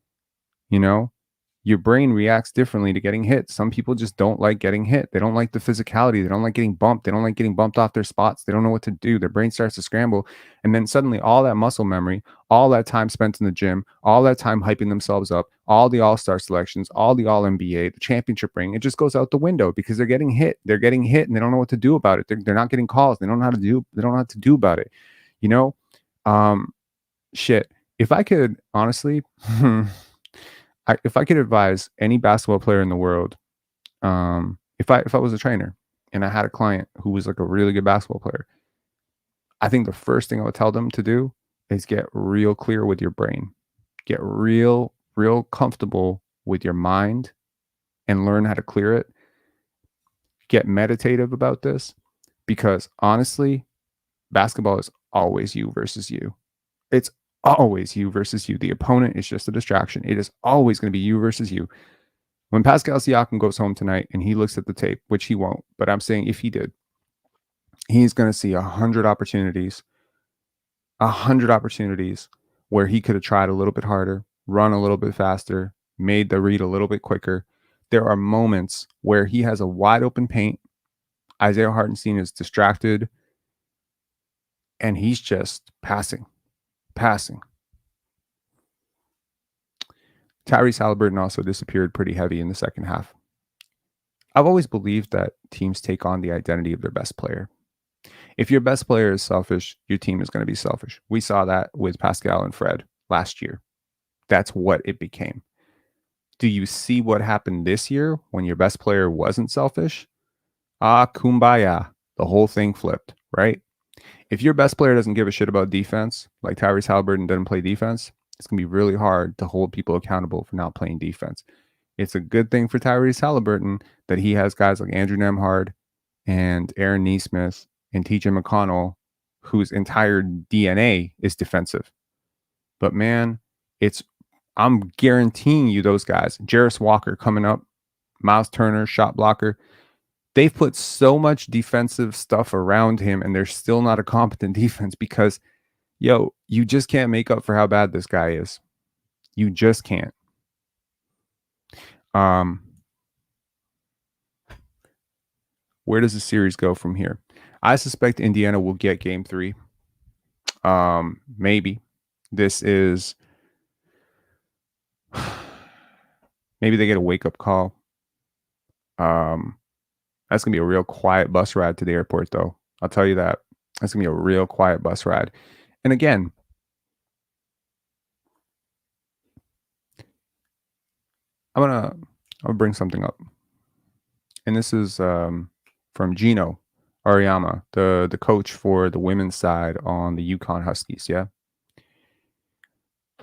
Your brain reacts differently to getting hit. Some people just don't like getting hit. They don't like the physicality. They don't like getting bumped. They don't like getting bumped off their spots. They don't know what to do. Their brain starts to scramble. And then suddenly all that muscle memory, all that time spent in the gym, all that time hyping themselves up, all the all-star selections, all the all-NBA, the championship ring, it just goes out the window because they're getting hit. They're getting hit and they don't know what to do about it. They're not getting calls. They don't know how to do about it. Shit. If I could honestly, if I could advise any basketball player in the world, if I was a trainer and I had a client who was like a really good basketball player, I think the first thing I would tell them to do is get real clear with your brain, get real comfortable with your mind and learn how to clear it. Get meditative about this, because honestly, basketball is always you versus you. It's always you versus you. The opponent is just a distraction. It is always going to be you versus you. When Pascal Siakam goes home tonight and he looks at the tape, which he won't, but I'm saying if he did, he's going to see 100 opportunities where he could have tried a little bit harder, run a little bit faster, made the read a little bit quicker. There are moments where he has a wide open paint. Isaiah Hartenstein is distracted and he's just passing. Tyrese Halliburton also disappeared pretty heavy in the second half. I've always believed that teams take on the identity of their best player. If your best player is selfish, your team is going to be selfish. We saw that with Pascal and Fred last year. That's what it became. Do you see what happened this year when your best player wasn't selfish? Kumbaya. The whole thing flipped, right? If your best player doesn't give a shit about defense, like Tyrese Halliburton doesn't play defense, it's going to be really hard to hold people accountable for not playing defense. It's a good thing for Tyrese Halliburton that he has guys like Andrew Nemhard and Aaron Nesmith and TJ McConnell, whose entire DNA is defensive. But man, I'm guaranteeing you those guys, Jarris Walker coming up, Miles Turner, shot blocker, they've put so much defensive stuff around him and they're still not a competent defense because, you just can't make up for how bad this guy is. You just can't. Where does the series go from here? I suspect Indiana will get game 3. Maybe. This is... Maybe they get a wake-up call. That's going to be a real quiet bus ride to the airport, though. I'll tell you that. That's going to be a real quiet bus ride. And again, I'll bring something up. And this is from Gino Ariyama, the coach for the women's side on the UConn Huskies, yeah?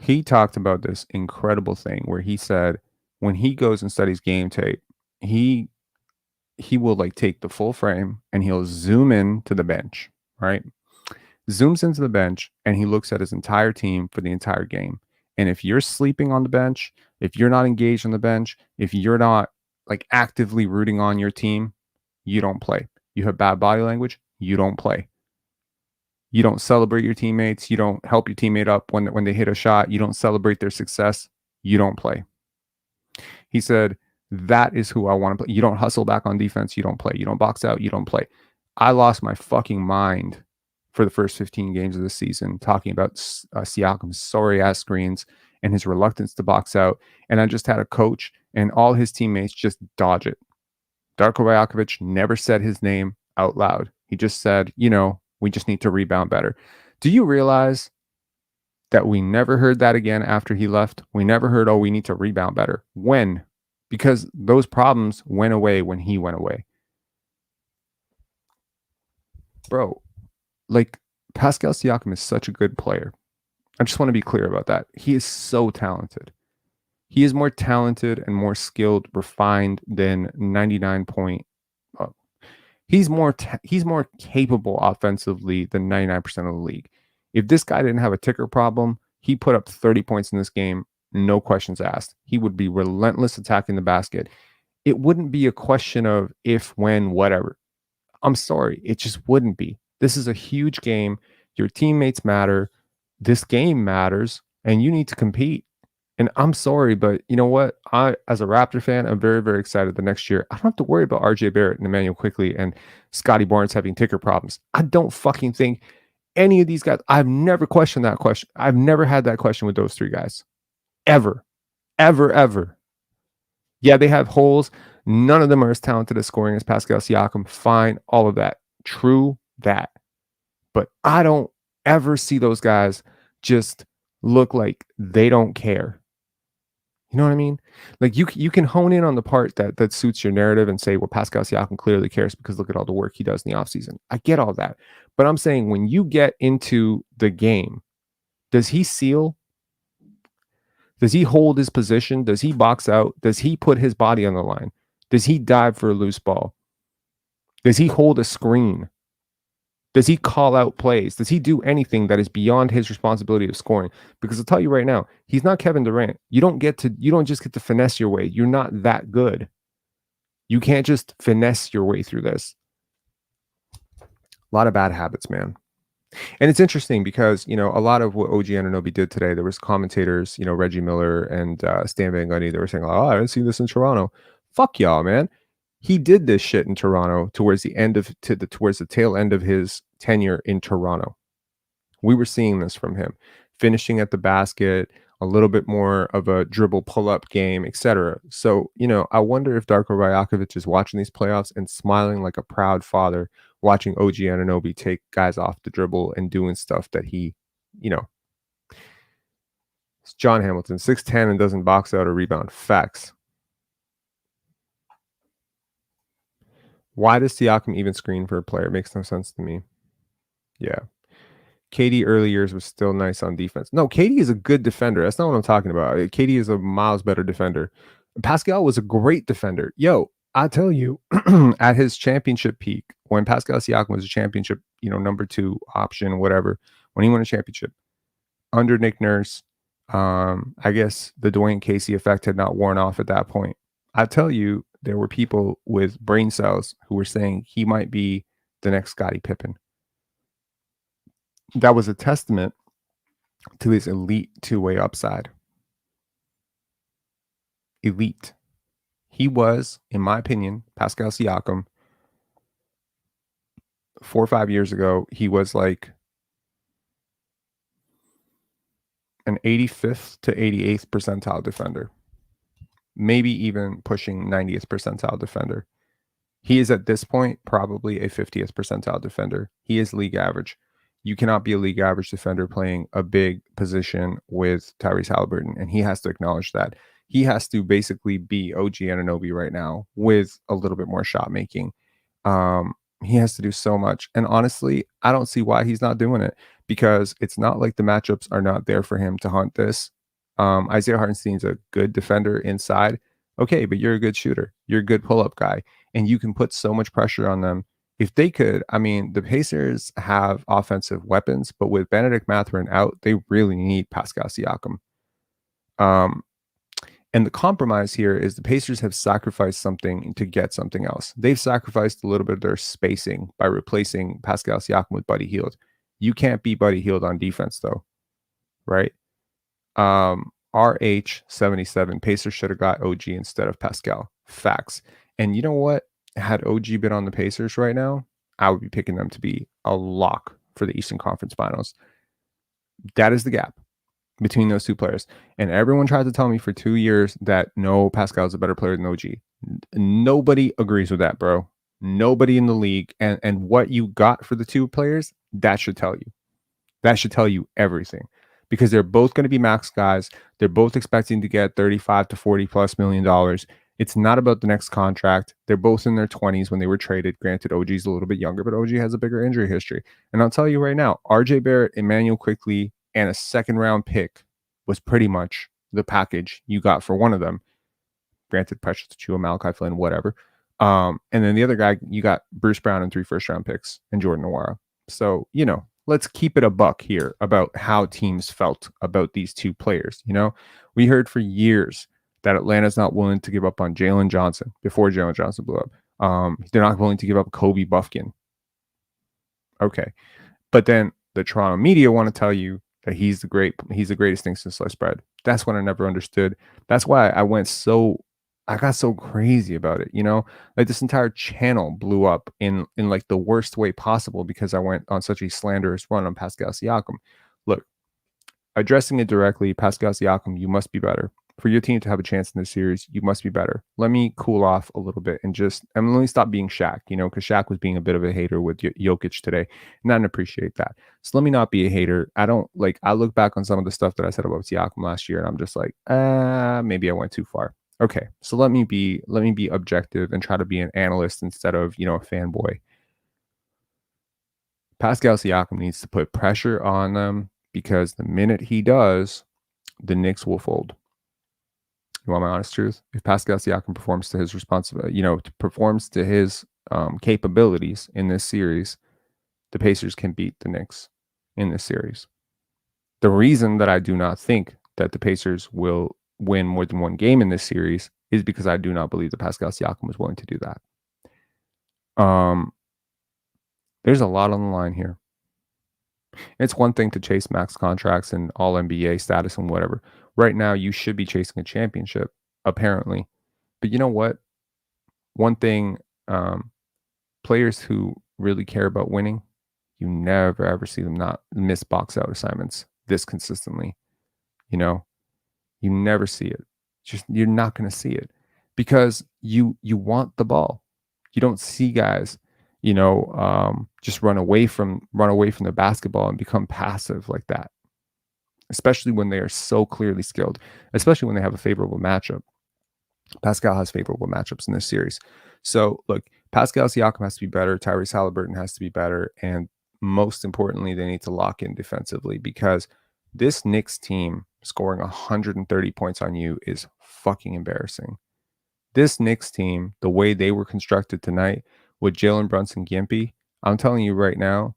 He talked about this incredible thing where he said when he goes and studies game tape, he will like take the full frame and he'll zoom in to the bench, right? Zooms into the bench and he looks at his entire team for the entire game. And if you're sleeping on the bench, if you're not engaged on the bench, if you're not like actively rooting on your team, you don't play. You have bad body language, you don't play. You don't celebrate your teammates. You don't help your teammate up when they hit a shot. You don't celebrate their success. You don't play. He said, that is who I want to play. You don't hustle back on defense. You don't play. You don't box out. You don't play. I lost my fucking mind for the first 15 games of the season talking about Siakam's sorry ass screens and his reluctance to box out. And I just had a coach and all his teammates just dodge it. Darko Rajakovic never said his name out loud. He just said, we just need to rebound better. Do you realize that we never heard that again after he left? We never heard, we need to rebound better. When? Because those problems went away when he went away. Bro, like, Pascal Siakam is such a good player. I just want to be clear about that. He is so talented. He is more talented and more skilled, refined than 99 point. He's more capable offensively than 99% of the league. If this guy didn't have a ticker problem, he put up 30 points in this game, no questions asked. He would be relentless attacking the basket. It wouldn't be a question of if, when, whatever. I'm sorry, it just wouldn't be. This is a huge game. Your teammates matter. This game matters, and you need to compete. And I'm sorry, but you know what? I, as a Raptor fan, I'm very, very excited the next year. I don't have to worry about RJ Barrett and Emmanuel Quickley and Scotty Barnes having ticker problems. I don't fucking think any of these guys, I've never questioned that question. I've never had that question with those three guys. Ever. Ever, ever. Yeah, they have holes. None of them are as talented as scoring as Pascal Siakam. Fine, all of that. True that. But I don't ever see those guys just look like they don't care. You know what I mean? Like, you can hone in on the part that suits your narrative and say, well, Pascal Siakam clearly cares because look at all the work he does in the offseason. I get all that. But I'm saying when you get into the game, does he seal? Does he hold his position? Does he box out? Does he put his body on the line? Does he dive for a loose ball? Does he hold a screen? Does he call out plays? Does he do anything that is beyond his responsibility of scoring? Because I'll tell you right now, he's not Kevin Durant. You don't just get to finesse your way. You're not that good. You can't just finesse your way through this. A lot of bad habits, man. And it's interesting because, a lot of what OG Anunoby did today, there was commentators, Reggie Miller and Stan Van Gundy, they were saying, I didn't see this in Toronto. Fuck y'all, man. He did this shit in Toronto towards the tail end of his tenure in Toronto. We were seeing this from him, finishing at the basket, a little bit more of a dribble pull-up game, etc. So, I wonder if Darko Rajakovic is watching these playoffs and smiling like a proud father, watching OG Anunoby take guys off the dribble and doing stuff that he, It's John Hamilton, 6'10" and doesn't box out or rebound. Facts. Why does Siakam even screen for a player? It makes no sense to me. Yeah. KD early years was still nice on defense. No, KD is a good defender. That's not what I'm talking about. KD is a miles better defender. Pascal was a great defender. Yo, I tell you, at his championship peak, when Pascal Siakam was a championship, number 2 option, whatever, when he won a championship, under Nick Nurse, I guess the Dwayne Casey effect had not worn off at that point. I tell you, there were people with brain cells who were saying he might be the next Scottie Pippen. That was a testament to his elite two-way upside. Elite. He was, in my opinion, Pascal Siakam, 4 or 5 years ago, he was like an 85th to 88th percentile defender. Maybe even pushing 90th percentile defender. He is at this point probably a 50th percentile defender. He is league average. You cannot be a league average defender playing a big position with Tyrese Halliburton, and he has to acknowledge that. He has to basically be OG Anunoby right now with a little bit more shot making. He has to do so much. And honestly, I don't see why he's not doing it, because it's not like the matchups are not there for him to hunt this. Isaiah Hartenstein's a good defender inside. Okay, but you're a good shooter. You're a good pull-up guy, and you can put so much pressure on them. If they could, the Pacers have offensive weapons, but with Benedict Mathurin out, they really need Pascal Siakam. And the compromise here is the Pacers have sacrificed something to get something else. They've sacrificed a little bit of their spacing by replacing Pascal Siakam with Buddy Hield. You can't be Buddy Hield on defense, though, right? RH77. Pacers should have got OG instead of Pascal. Facts. And you know what? Had OG been on the Pacers right now, I would be picking them to be a lock for the Eastern Conference Finals. That is the gap between those two players. And everyone tried to tell me for 2 years that no, Pascal is a better player than OG. Nobody agrees with that, bro. Nobody in the league. And what you got for the two players, that should tell you. That should tell you everything. Because they're both going to be max guys. They're both expecting to get 35 to 40 plus $million. It's not about the next contract. They're both in their 20s when they were traded. Granted, OG's a little bit younger, but OG has a bigger injury history. And I'll tell you right now, RJ Barrett, Emmanuel Quickley, and a second round pick was pretty much the package you got for one of them. Granted, Precious Achiuwa, Malachi Flynn, whatever. And then the other guy, you got Bruce Brown and 3 first-round picks and Jordan Nwora. So, let's keep it a buck here about how teams felt about these two players. We heard for years that Atlanta's not willing to give up on Jalen Johnson before Jalen Johnson blew up. They're not willing to give up Kobe Buffkin. Okay. But then the Toronto media want to tell you that he's the greatest thing since sliced bread. That's what I never understood. That's why I got so crazy about it, like this entire channel blew up in like the worst way possible because I went on such a slanderous run on Pascal Siakam. Look, addressing it directly, Pascal Siakam, you must be better. For your team to have a chance in this series, you must be better. Let me cool off a little bit and let me stop being Shaq, because Shaq was being a bit of a hater with Jokic today, and I didn't appreciate that. So let me not be a hater. I look back on some of the stuff that I said about Siakam last year, and I'm just like, maybe I went too far. Okay, so let me be objective and try to be an analyst instead of, a fanboy. Pascal Siakam needs to put pressure on them because the minute he does, the Knicks will fold. You want my honest truth? If Pascal Siakam performs to his performs to his capabilities in this series, the Pacers can beat the Knicks in this series. The reason that I do not think that the Pacers will win more than one game in this series is because I do not believe that Pascal Siakam is willing to do that. There's a lot on the line here. It's one thing to chase max contracts and all NBA status and whatever. Right now, you should be chasing a championship, apparently. But you know what? One thing, players who really care about winning, you never ever see them not miss box out assignments this consistently. You never see it. You're not going to see it because you want the ball. You don't see guys, just run away from the basketball and become passive like that. Especially when they are so clearly skilled, especially when they have a favorable matchup. Pascal has favorable matchups in this series. So look, Pascal Siakam has to be better. Tyrese Halliburton has to be better. And most importantly, they need to lock in defensively because this Knicks team scoring 130 points on you is fucking embarrassing. This Knicks team, the way they were constructed tonight with Jalen Brunson Gimpy, I'm telling you right now,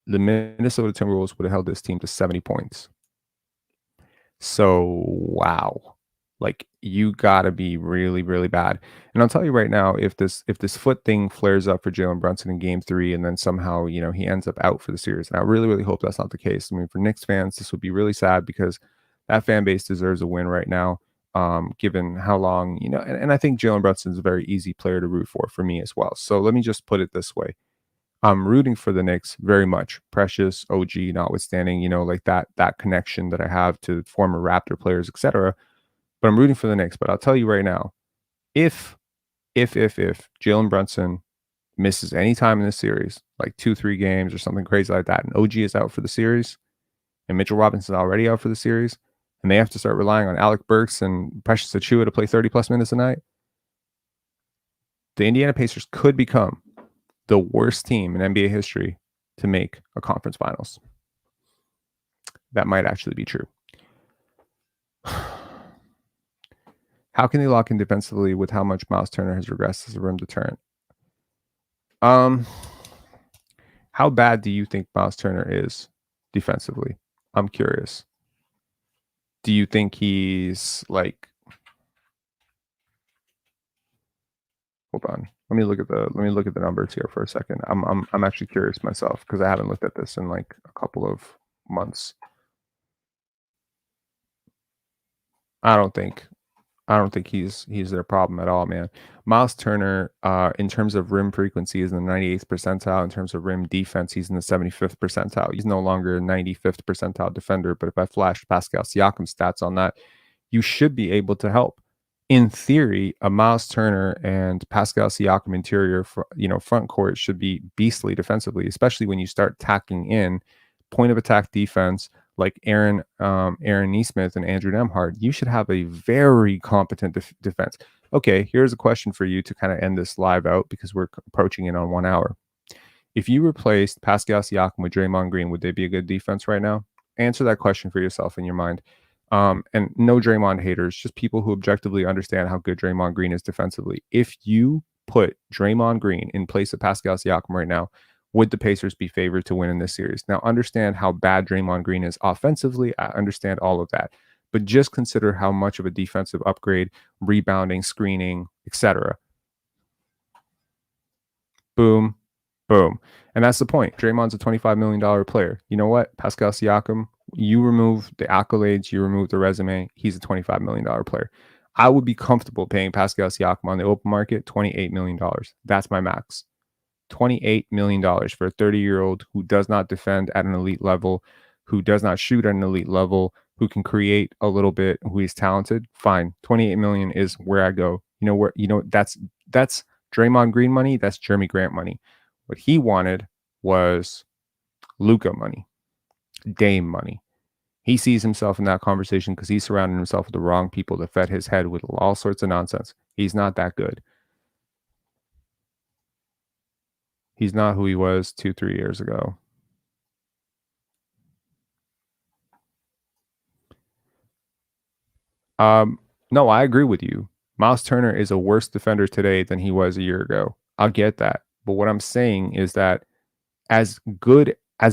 the Minnesota Timberwolves would have held this team to 70 points. So, wow. Like, you got to be really, really bad. And I'll tell you right now, if this foot thing flares up for Jalen Brunson in game 3 and then somehow, he ends up out for the series, and I really, really hope that's not the case. I mean, for Knicks fans, this would be really sad because that fan base deserves a win right now, given how long, and I think Jalen Brunson is a very easy player to root for me as well. So let me just put it this way. I'm rooting for the Knicks very much. Precious, OG, notwithstanding, like that connection that I have to former Raptor players, etc. But I'm rooting for the Knicks. But I'll tell you right now, if Jalen Brunson misses any time in this series, like 2-3 games or something crazy like that, and OG is out for the series, and Mitchell Robinson is already out for the series, and they have to start relying on Alec Burks and Precious Achiuwa to play 30-plus minutes a night, the Indiana Pacers could become the worst team in NBA history to make a conference finals. That might actually be true. How can they lock in defensively with how much Miles Turner has regressed as a rim deterrent? How bad do you think Miles Turner is defensively? I'm curious. Do you think he's like... Hold on. Let me look at the numbers here for a second. I'm actually curious myself because I haven't looked at this in like a couple of months. I don't think he's their problem at all, man. Miles Turner, in terms of rim frequency, is in the 98th percentile. In terms of rim defense, he's in the 75th percentile. He's no longer a 95th percentile defender. But if I flashed Pascal Siakam stats on that, you should be able to help. In theory, a Miles Turner and Pascal Siakam interior, front court should be beastly defensively, especially when you start tacking in point of attack defense like Aaron Nesmith and Andrew Nemhard. You should have a very competent defense. Okay, here's a question for you to kind of end this live out because we're approaching it on 1 hour. If you replaced Pascal Siakam with Draymond Green, would they be a good defense right now? Answer that question for yourself in your mind. And no Draymond haters, just people who objectively understand how good Draymond Green is defensively. If you put Draymond Green in place of Pascal Siakam right now, would the Pacers be favored to win in this series? Now, understand how bad Draymond Green is offensively. I understand all of that. But just consider how much of a defensive upgrade, rebounding, screening, etc. Boom, boom. And that's the point. Draymond's a $25 million player. You know what? Pascal Siakam, you remove the accolades, you remove the resume. He's a $25 million player. I would be comfortable paying Pascal Siakam on the open market $28 million. That's my max. $28 million for a 30-year-old who does not defend at an elite level, who does not shoot at an elite level, who can create a little bit, who is talented. Fine. $28 million is where I go. That's Draymond Green money. That's Jeremy Grant money. What he wanted was Luka money, Dame money. He sees himself in that conversation because he's surrounding himself with the wrong people that fed his head with all sorts of nonsense. He's not that good. He's not who he was 2-3 years ago. No, I agree with you. Miles Turner is a worse defender today than he was a year ago. I'll get that. But what I'm saying is that as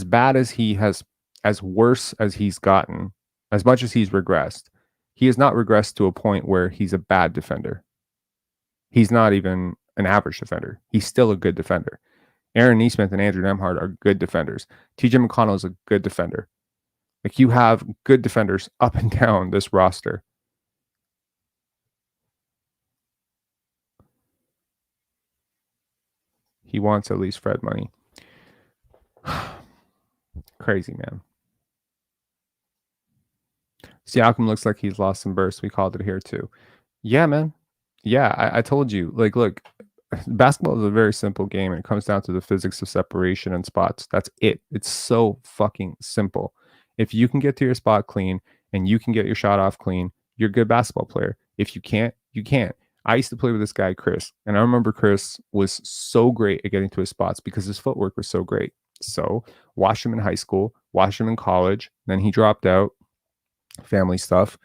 bad as he has, as worse as he's gotten, as much as he's regressed, he has not regressed to a point where he's a bad defender. He's not even an average defender. He's still a good defender. Aaron Nesmith and Andrew Nemhard are good defenders. TJ McConnell is a good defender. Like, you have good defenders up and down this roster. He wants at least Fred money. Crazy, man. Siakam looks like he's lost some burst. We called it here too. Yeah, man. Yeah, I told you. Like, look, basketball is a very simple game, and it comes down to the physics of separation and spots. That's it. It's so fucking simple. If you can get to your spot clean and you can get your shot off clean, you're a good basketball player. If you can't, you can't. I used to play with this guy, Chris, and I remember Chris was so great at getting to his spots because his footwork was so great. So watched him in high school, watched him in college, then he dropped out, family stuff.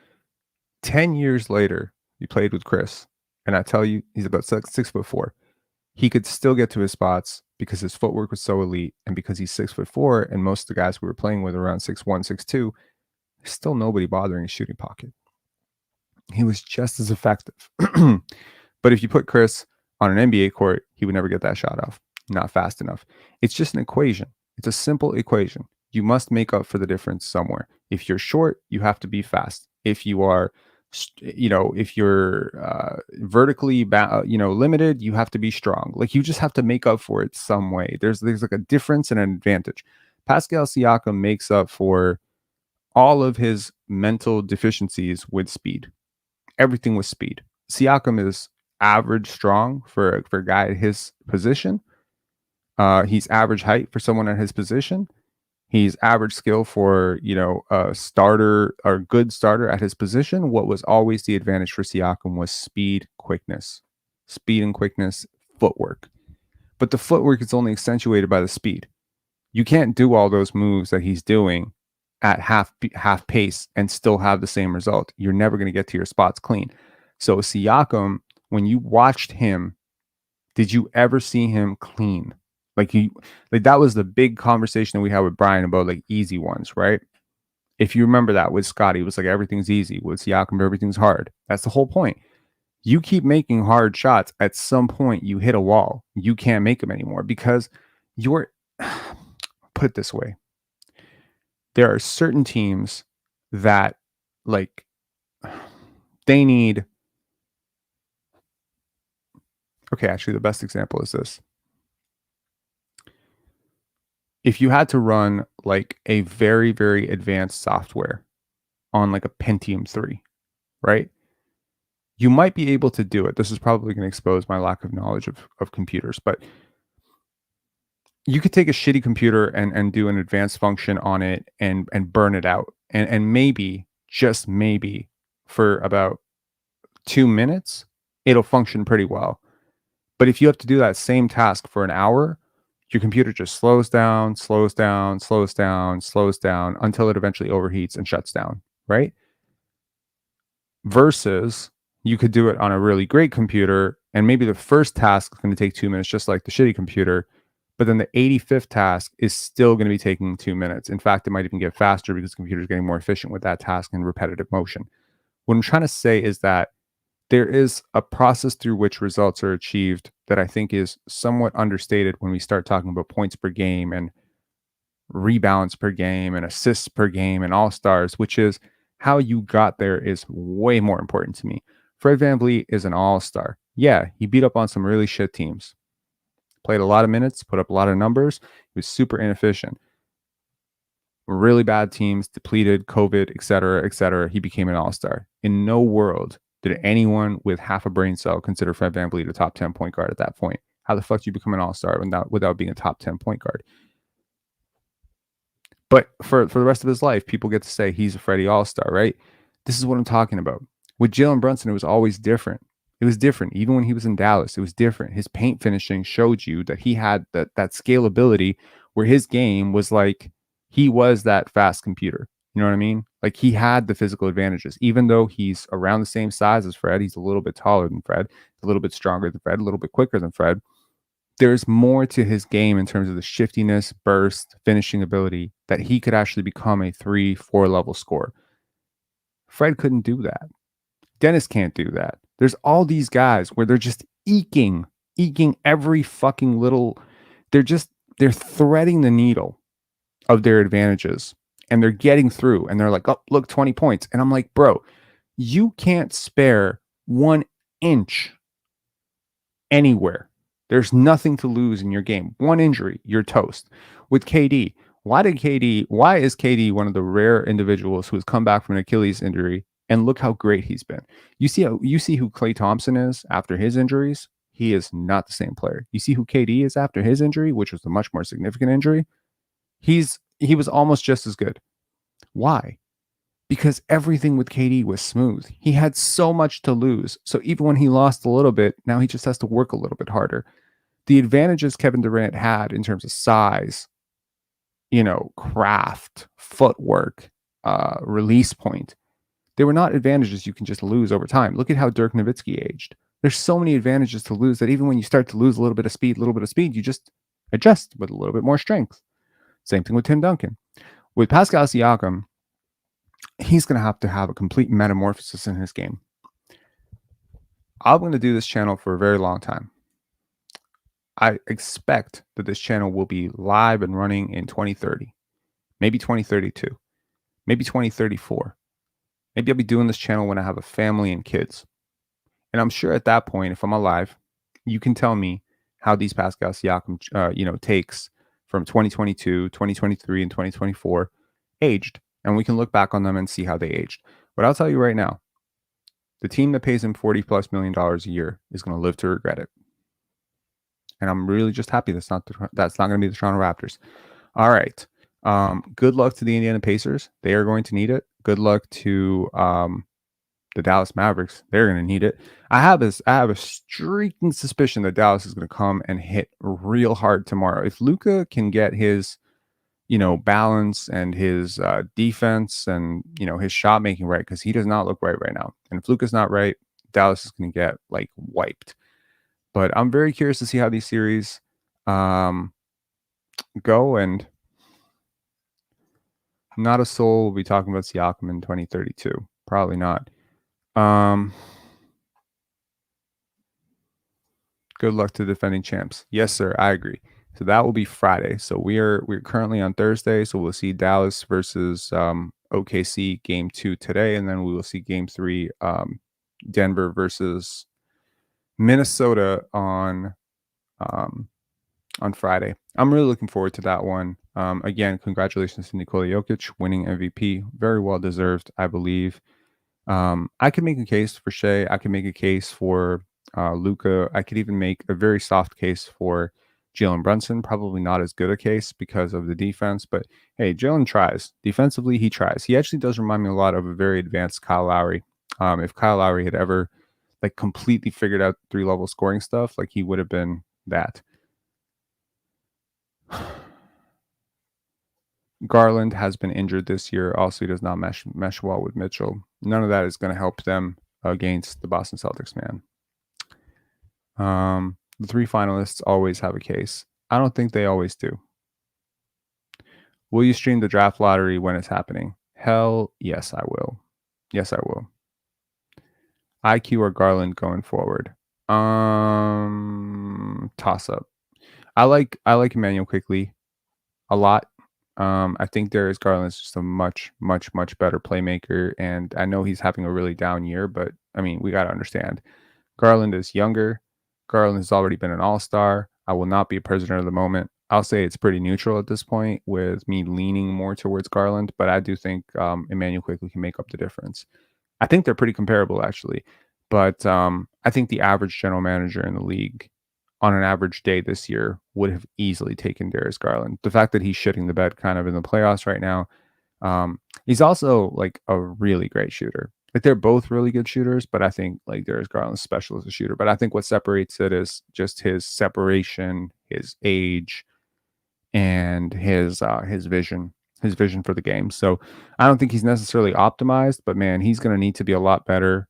10 years later, he played with Chris, and I tell you, he's about 6'4". He could still get to his spots because his footwork was so elite, and because he's 6'4", and most of the guys we were playing with around 6'1", 6'2", there's still nobody bothering his shooting pocket. He was just as effective. But if you put Chris on an NBA court, he would never get that shot off. Not fast enough. It's just an equation. It's a simple equation. You must make up for the difference somewhere. If you're short, you have to be fast. If you are, if you're vertically, limited, you have to be strong. Like, you just have to make up for it some way. There's like a difference and an advantage. Pascal Siakam makes up for all of his mental deficiencies with speed. Everything with speed. Siakam is average strong for a guy at his position. He's average height for someone at his position. He's average skill for, a starter or good starter at his position. What was always the advantage for Siakam was speed, quickness, footwork. But the footwork is only accentuated by the speed. You can't do all those moves that he's doing at half pace and still have the same result. You're never going to get to your spots clean. So Siakam, when you watched him, did you ever see him clean? Like that was the big conversation that we had with Brian about like easy ones, right? If you remember that with Scotty, it was like everything's easy. With Siakam, everything's hard. That's the whole point. You keep making hard shots. At some point, you hit a wall. You can't make them anymore because you're, put it this way, there are certain teams that, like, They need. Okay, actually, the best example is this. If you had to run like a very, very advanced software on like a Pentium 3, right? You might be able to do it. This is probably going to expose my lack of knowledge of computers, but you could take a shitty computer and do an advanced function on it and burn it out. And maybe, just maybe, for about 2 minutes, it'll function pretty well. But if you have to do that same task for an hour, your computer just slows down, slows down, slows down, slows down until it eventually overheats and shuts down, right? Versus you could do it on a really great computer, and maybe the first task is going to take 2 minutes, just like the shitty computer, but then the 85th task is still going to be taking 2 minutes. In fact, it might even get faster because the computer is getting more efficient with that task in repetitive motion. What I'm trying to say is that there is a process through which results are achieved that I think is somewhat understated when we start talking about points per game and rebounds per game and assists per game and all-stars, which is how you got there is way more important to me. Fred VanVleet is an all-star. Yeah, he beat up on some really shit teams. Played a lot of minutes, put up a lot of numbers. He was super inefficient. Really bad teams, depleted, COVID, et cetera, et cetera. He became an all-star. In no world did anyone with half a brain cell consider Fred VanVleet a top 10 point guard at that point. How the fuck do you become an all-star without being a top 10 point guard? But for the rest of his life, people get to say he's a Freddie all-star, right? This is what I'm talking about. With Jalen Brunson, it was always different. It was different. Even when he was in Dallas, it was different. His paint finishing showed you that he had that scalability where his game was like he was that fast computer. You know what I mean? Like he had the physical advantages. Even though he's around the same size as Fred, he's a little bit taller than Fred, a little bit stronger than Fred, a little bit quicker than Fred. There's more to his game in terms of the shiftiness, burst, finishing ability that he could actually become a 3-4 level scorer. Fred couldn't do that. Dennis can't do that. There's all these guys where they're just eking every fucking little, they're threading the needle of their advantages and they're getting through and they're like, oh, look, 20 points. And I'm like, bro, you can't spare 1 inch anywhere. There's nothing to lose in your game. 1 injury, you're toast. With KD, why is KD one of the rare individuals who has come back from an Achilles injury? And look how great he's been. You see who Klay Thompson is after his injuries? He is not the same player. You see who KD is after his injury, which was a much more significant injury? He was almost just as good. Why? Because everything with KD was smooth. He had so much to lose. So even when he lost a little bit, now he just has to work a little bit harder. The advantages Kevin Durant had in terms of size, craft, footwork, release point, they were not advantages you can just lose over time. Look at how Dirk Nowitzki aged. There's so many advantages to lose that even when you start to lose a little bit of speed, you just adjust with a little bit more strength. Same thing with Tim Duncan. With Pascal Siakam, he's going to have a complete metamorphosis in his game. I'm going to do this channel for a very long time. I expect that this channel will be live and running in 2030, maybe 2032, maybe 2034. Maybe I'll be doing this channel when I have a family and kids. And I'm sure at that point, if I'm alive, you can tell me how these Pascal Siakam, takes from 2022, 2023, and 2024 aged. And we can look back on them and see how they aged. But I'll tell you right now, the team that pays him $40+ million a year is going to live to regret it. And I'm really just happy that's not going to be the Toronto Raptors. All right. Good luck to the Indiana Pacers. They are going to need it. Good luck to the Dallas Mavericks. They're going to need it. I have a streaking suspicion that Dallas is going to come and hit real hard tomorrow. If Luka can get his, balance and his defense and, his shot making right, because he does not look right now. And if Luka's not right, Dallas is going to get wiped. But I'm very curious to see how these series go, and not a soul will be talking about Siakam in 2032. Probably not. Good luck to defending champs. Yes, sir. I agree. So that will be Friday. So we're currently on Thursday. So we'll see Dallas versus OKC game 2 today, and then we will see game 3 Denver versus Minnesota on Friday. I'm really looking forward to that one. Again, congratulations to Nikola Jokic winning MVP. Very well deserved, I believe. I could make a case for Shea. I could make a case for Luka. I could even make a very soft case for Jalen Brunson. Probably not as good a case because of the defense, but hey, Jalen tries. Defensively, he tries. He actually does remind me a lot of a very advanced Kyle Lowry. If Kyle Lowry had ever like completely figured out 3-level scoring stuff, like he would have been that. Garland has been injured this year. Also, he does not mesh well with Mitchell. None of that is going to help them against the Boston Celtics, man. The 3 finalists always have a case. I don't think they always do. Will you stream the draft lottery when it's happening? Hell yes, I will. Yes, I will. IQ or Garland going forward? Toss up. I like Emmanuel Quickley a lot. I think Darius Garland's just a much better playmaker, and I know he's having a really down year, but I mean, we got to understand. Garland is younger. Garland has already been an all-star. I will not be a prisoner of the moment. I'll say it's pretty neutral at this point, with me leaning more towards Garland, but I do think Emmanuel Quickley can make up the difference. I think they're pretty comparable, actually, but I think the average general manager in the league on an average day this year would have easily taken Darius Garland. The fact that he's shitting the bed kind of in the playoffs right now. He's also like a really great shooter. Like they're both really good shooters, but I think like Darius Garland's special as a shooter. But I think what separates it is just his separation, his age, and his vision for the game. So I don't think he's necessarily optimized, but man, he's going to need to be a lot better.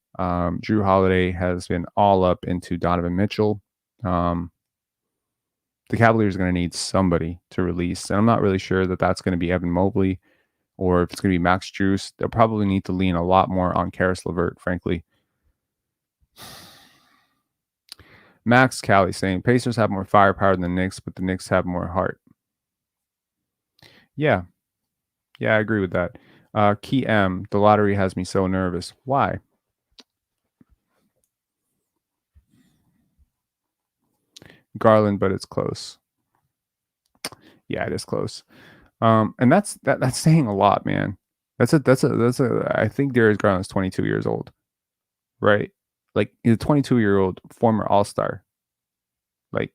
Drew Holiday has been all up into Donovan Mitchell. The Cavaliers are going to need somebody to release, and I'm not really sure that that's going to be Evan Mobley or if it's going to be Max Strus. They'll probably need to lean a lot more on Karis LeVert, frankly. Max Callie saying Pacers have more firepower than the Knicks, but the Knicks have more heart. Yeah, I agree with that. Key M, the lottery has me so nervous. Why? Garland, but it's close. Yeah, it is close. And that's saying a lot, man. That's a I think Darius Garland is 22 years old, right? Like he's a 22-year-old former All-Star. Like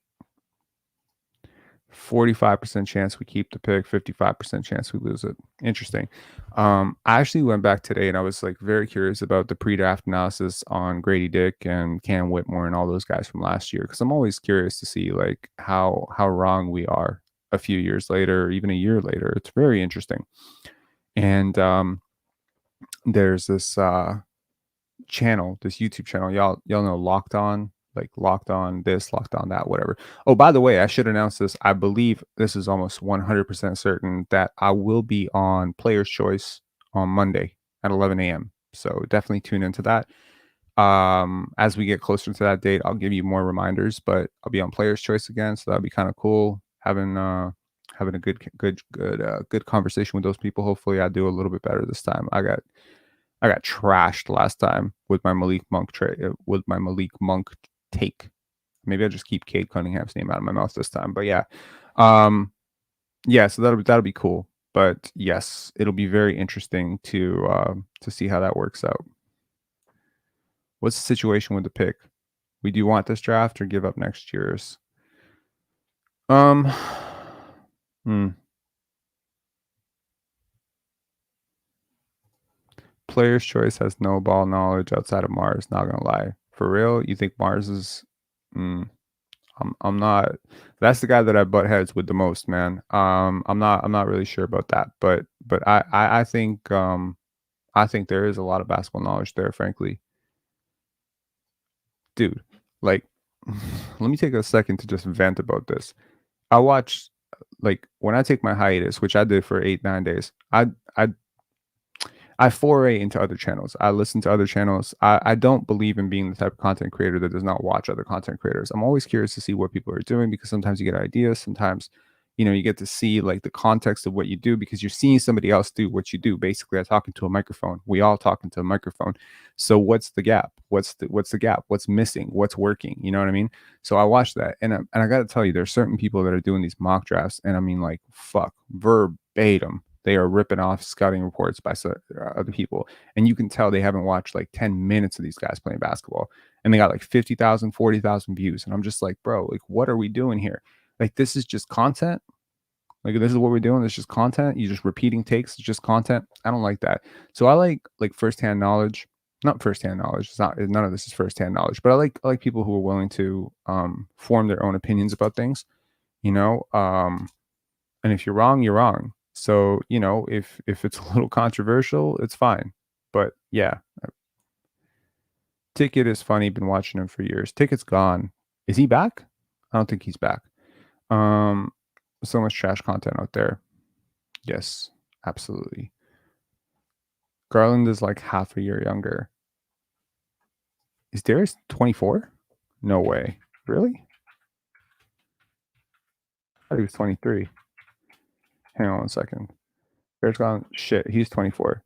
45% chance we keep the pick, 55% chance we lose it. Interesting. I actually went back today and I was like very curious about the pre-draft analysis on Grady Dick and Cam Whitmore and all those guys from last year, because I'm always curious to see like how wrong we are a few years later, or even a year later. It's very interesting. And there's this channel, this YouTube channel, y'all know Locked On, like Locked On this, Locked On that, whatever. Oh, by the way, I should announce this. I believe this is almost 100% certain that I will be on Player's Choice on Monday at 11 a.m. So definitely tune into that. As we get closer to that date, I'll give you more reminders, but I'll be on Player's Choice again. So that'll be kind of cool. Having a good conversation with those people. Hopefully I do a little bit better this time. I got trashed last time with my Malik Monk take. Maybe I'll just keep Cade Cunningham's name out of my mouth this time. But yeah. So that'll be cool. But yes, it'll be very interesting to see how that works out. What's the situation with the pick? We do want this draft or give up next year's? Player's Choice has no ball knowledge outside of Mars. Not gonna lie, for real. You think Mars is? I'm not. That's the guy that I butt heads with the most, man. I'm not really sure about that, but I think there is a lot of basketball knowledge there, frankly, dude. Like, let me take a second to just vent about this. I watch, like, when I take my hiatus, which I did for 8-9 days, I foray into other channels. I listen to other channels. I don't believe in being the type of content creator that does not watch other content creators. I'm always curious to see what people are doing, because sometimes you get ideas. Sometimes You know, you get to see like the context of what you do because you're seeing somebody else do what you do. Basically, I'm talking to a microphone. We all talking to a microphone. So what's the gap? What's the gap? What's missing? What's working? You know what I mean? So I watched that, and I got to tell you, there's certain people that are doing these mock drafts, and I mean, like, fuck, verbatim, they are ripping off scouting reports by other people, and you can tell they haven't watched like 10 minutes of these guys playing basketball, and they got like 50,000, 40,000 views, and I'm just like, bro, like, what are we doing here? Like, this is just content. Like, this is what we're doing. It's just content. You're just repeating takes. It's just content. I don't like that. So I like firsthand knowledge. Not firsthand knowledge. It's not. None of this is firsthand knowledge. But I like people who are willing to form their own opinions about things. You know. And if you're wrong, you're wrong. So you know, if it's a little controversial, it's fine. But yeah, Ticket is funny. Been watching him for years. Ticket's gone. Is he back? I don't think he's back. So much trash content out there. Yes, absolutely. Garland is like half a year younger. Is Darius 24? No way. Really? I thought he was 23. Hang on one second. Darius Garland, shit, he's 24.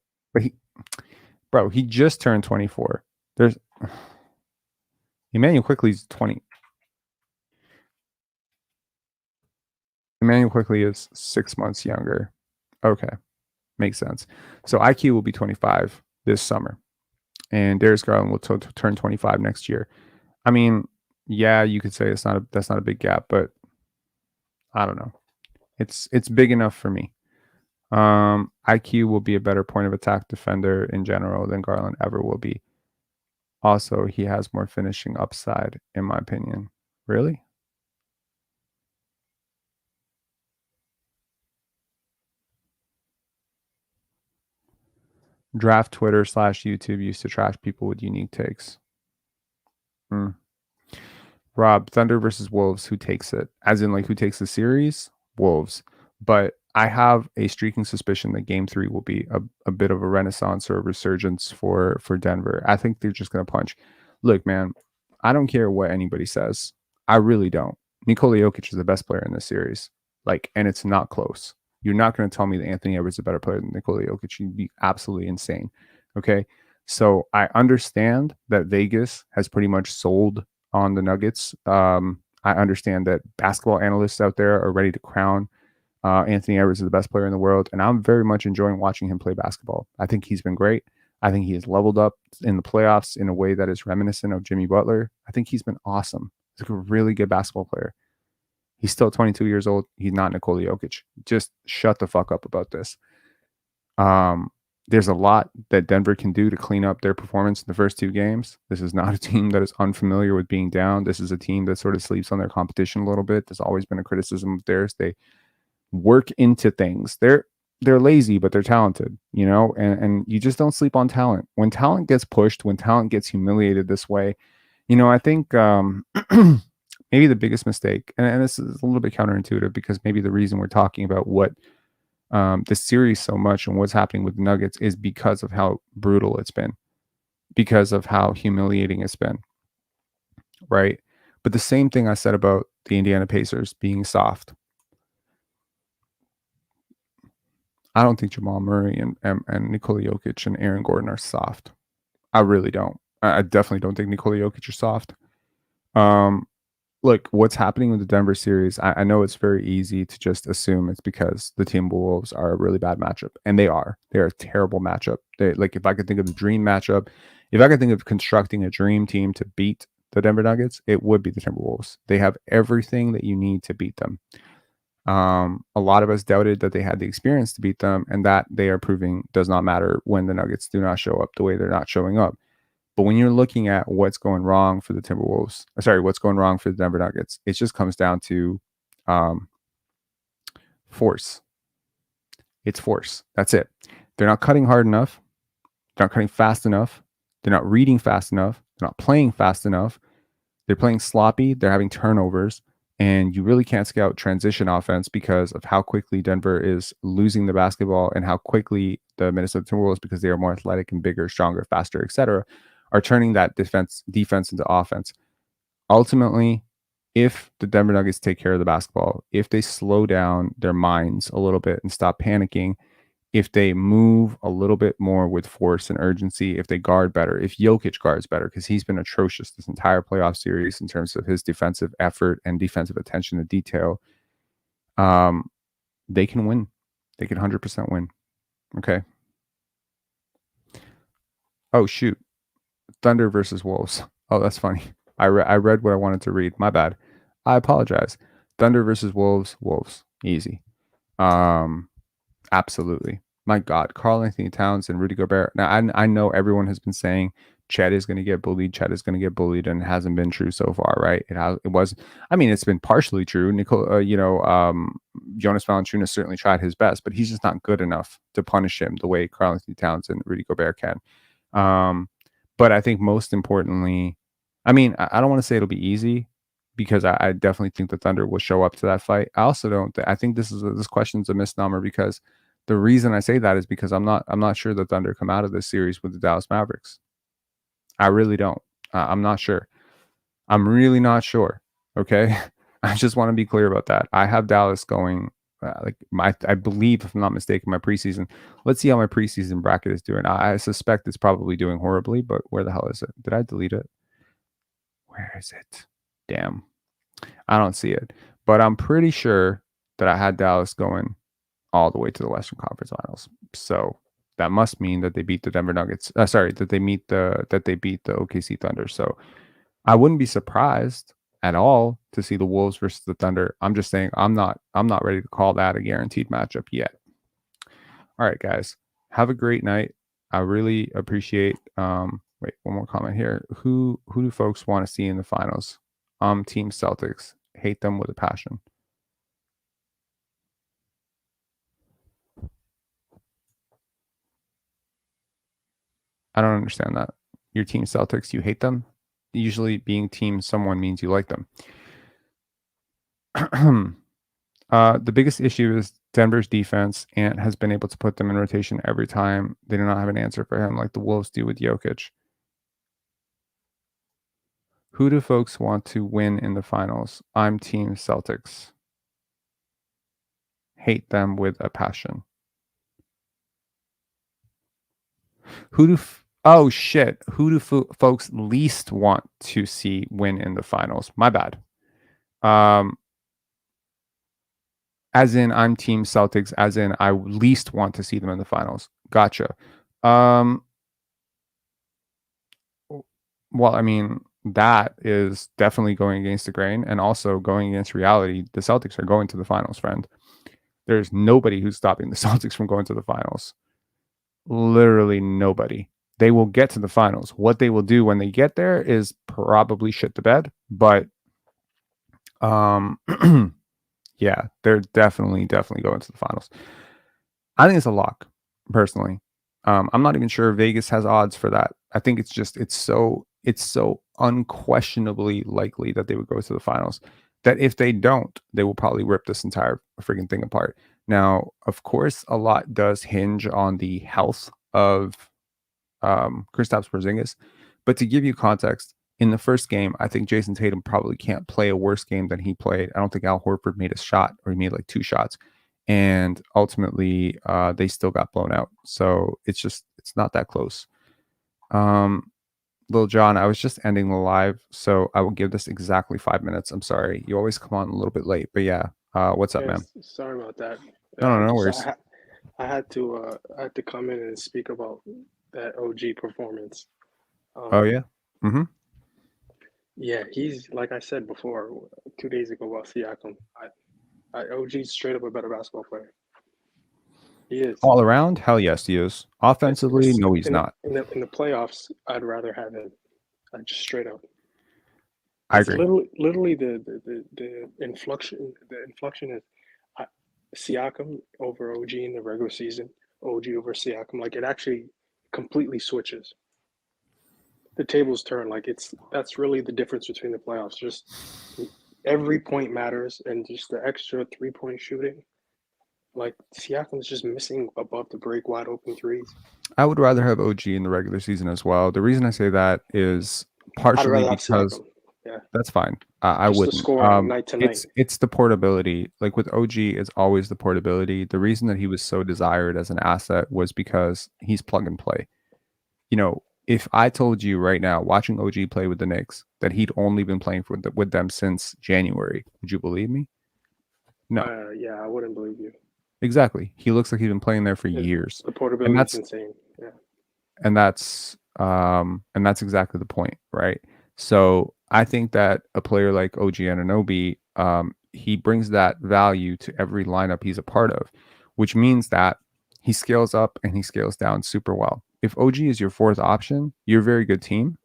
But he just turned 24. There's Emmanuel Quickly's 20. Emmanuel Quickly is 6 months younger. Okay. Makes sense. So IQ will be 25 this summer. And Darius Garland will turn 25 next year. I mean, yeah, you could say that's not a big gap, but I don't know. It's big enough for me. IQ will be a better point of attack defender in general than Garland ever will be. Also, he has more finishing upside, in my opinion. Really? Draft Twitter / YouTube used to trash people with unique takes. Rob, Thunder versus Wolves, who takes it? As in, like, who takes the series? Wolves. But I have a streaking suspicion that Game 3 will be a bit of a renaissance or a resurgence for Denver. I think they're just going to punch. Look, man, I don't care what anybody says. I really don't. Nikola Jokic is the best player in this series. Like, and it's not close. You're not going to tell me that Anthony Edwards is a better player than Nikola Jokic. You'd be absolutely insane. Okay? So I understand that Vegas has pretty much sold on the Nuggets. I understand that basketball analysts out there are ready to crown Anthony Edwards is the best player in the world, and I'm very much enjoying watching him play basketball. I think he's been great. I think he has leveled up in the playoffs in a way that is reminiscent of Jimmy Butler. I think he's been awesome. He's a really good basketball player. He's still 22 years old. He's not Nikola Jokic. Just shut the fuck up about this. There's a lot that Denver can do to clean up their performance in the first 2 games. This is not a team that is unfamiliar with being down. This is a team that sort of sleeps on their competition a little bit. There's always been a criticism of theirs. They work into things. They're lazy, but they're talented, you know, and you just don't sleep on talent. When talent gets pushed, when talent gets humiliated this way, you know, I think maybe the biggest mistake, and this is a little bit counterintuitive because maybe the reason we're talking about what this series so much and what's happening with the Nuggets is because of how brutal it's been, because of how humiliating it's been, right? But the same thing I said about the Indiana Pacers being soft. I don't think Jamal Murray and Nikola Jokic and Aaron Gordon are soft. I really don't. I definitely don't think Nikola Jokic are soft. Look, what's happening with the Denver series, I know it's very easy to just assume it's because the Timberwolves are a really bad matchup. And they are. They're a terrible matchup. Like, if I could think of the dream matchup, if I could think of constructing a dream team to beat the Denver Nuggets, it would be the Timberwolves. They have everything that you need to beat them. A lot of us doubted that they had the experience to beat them, and that they are proving does not matter when the Nuggets do not show up the way they're not showing up. But when you're looking at what's going wrong for the Timberwolves, what's going wrong for the Denver Nuggets, it just comes down to force. It's force. That's it. They're not cutting hard enough. They're not cutting fast enough. They're not reading fast enough. They're not playing fast enough. They're playing sloppy. They're having turnovers. And you really can't scout transition offense because of how quickly Denver is losing the basketball and how quickly the Minnesota Timberwolves, because they are more athletic and bigger, stronger, faster, etc., are turning that defense into offense. Ultimately, if the Denver Nuggets take care of the basketball, if they slow down their minds a little bit and stop panicking, if they move a little bit more with force and urgency, if they guard better, if Jokic guards better, because he's been atrocious this entire playoff series in terms of his defensive effort and defensive attention to detail, they can win. They can 100% win. Okay. Oh, shoot. Thunder versus Wolves. Oh, that's funny. I read what I wanted to read. My bad. I apologize. Thunder versus Wolves. Wolves. Easy. Absolutely. My God. Karl Anthony Towns and Rudy Gobert. Now, I know everyone has been saying Chet is going to get bullied. Chet is going to get bullied, and it hasn't been true so far, right? It was. I mean, it's been partially true. Jonas Valanciunas certainly tried his best, but he's just not good enough to punish him the way Karl Anthony Towns and Rudy Gobert can. But I think most importantly, I mean, I don't want to say it'll be easy, because I definitely think the Thunder will show up to that fight. I also don't. I think this question's a misnomer, because the reason I say that is because I'm not sure the Thunder come out of this series with the Dallas Mavericks. I really don't. I'm not sure. I'm really not sure. Okay, I just want to be clear about that. I have Dallas going. I believe, if I'm not mistaken, my preseason. Let's see how my preseason bracket is doing. I suspect it's probably doing horribly, but where the hell is it? Did I delete it? Where is it? Damn. I don't see it. But I'm pretty sure that I had Dallas going all the way to the Western Conference Finals. So that must mean that they beat the Denver Nuggets. That they beat the OKC Thunder. So I wouldn't be surprised at all to see the Wolves versus the Thunder. I'm just saying I'm not ready to call that a guaranteed matchup yet. All right, guys. Have a great night. I really appreciate wait, one more comment here. Who do folks want to see in the finals? Team Celtics. Hate them with a passion. I don't understand that. Your team Celtics, you hate them? Usually being team someone means you like them. The biggest issue is Denver's defense. Ant has been able to put them in rotation every time. They do not have an answer for him like the Wolves do with Jokic. Who do folks want to win in the finals? I'm team Celtics. Hate them with a passion. Who do folks least want to see win in the finals? My bad. As in, I'm team Celtics. As in, I least want to see them in the finals. Gotcha. Well, I mean, that is definitely going against the grain and also going against reality. The Celtics are going to the finals, friend. There's nobody who's stopping the Celtics from going to the finals. Literally nobody. They will get to the finals. What they will do when they get there is probably shit the bed, but yeah, they're definitely going to the finals. I think it's a lock, personally. I'm not even sure Vegas has odds for that. I think it's so unquestionably likely that they would go to the finals that if they don't, they will probably rip this entire freaking thing apart. Now, of course, a lot does hinge on the health of Kristaps Porzingis, but to give you context, in the first game, I think Jason Tatum probably can't play a worse game than he played. I don't think Al Horford made a shot, or he made like 2 shots, and ultimately they still got blown out. So it's not that close. Lil John, I was just ending the live, so I will give this exactly 5 minutes. I'm sorry. You always come on a little bit late, but yeah. What's up, man? Sorry about that. No worries. I had to come in and speak about that OG performance. Oh yeah. Mm-hmm. Yeah, he's, like I said before 2 days ago about Siakam. OG's straight up a better basketball player. He is. All around? Hell yes, he is. Offensively, no, he's not. In the playoffs, I'd rather have him. Just straight up. I agree. Literally the inflection is Siakam over OG in the regular season, OG over Siakam. Like, it actually completely switches. The tables turn. Like, that's really the difference between the playoffs. Just every point matters, and just the extra 3-point shooting. Like, Siakam's just missing above the break wide open threes. I would rather have OG in the regular season as well. The reason I say that is partially because Yeah, That's fine. I just the wouldn't. scoring night to night. It's the portability. Like with OG, it's always the portability. The reason that he was so desired as an asset was because he's plug and play. You know, if I told you right now, watching OG play with the Knicks, that he'd only been playing with them since January, would you believe me? No, Yeah, I wouldn't believe you. exactly. He looks like he's been playing there for years, The and portability is that's insane. Yeah. and that's exactly the point, right? So I think that a player like OG Anunoby, he brings that value to every lineup he's a part of, which means that he scales up and he scales down super well. If OG is your fourth option, you're a very good team.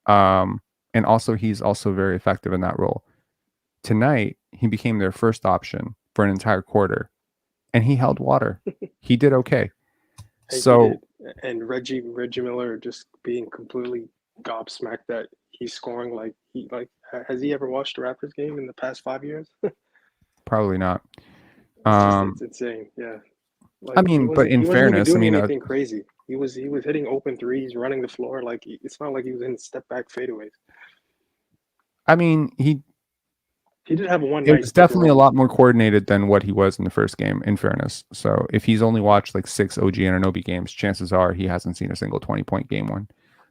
And also he's also very effective in that role. Tonight, he became their first option for an entire quarter, and he held water. He did okay. Hey, he So did. And Reggie Miller just being completely gobsmacked that he's scoring has he ever watched a Raptors game in the past 5 years? probably not. It's insane. Yeah. I mean, but in he wasn't even fairness, I doing mean, anything crazy. He was hitting open threes, running the floor. Like it's not like he was in step back fadeaways. he He did have one it nice was pick and definitely a roll. lot more coordinated than what he was in the first game, in fairness. So if he's only watched like 6 OG Anunoby games, chances are he hasn't seen a single 20-point game one.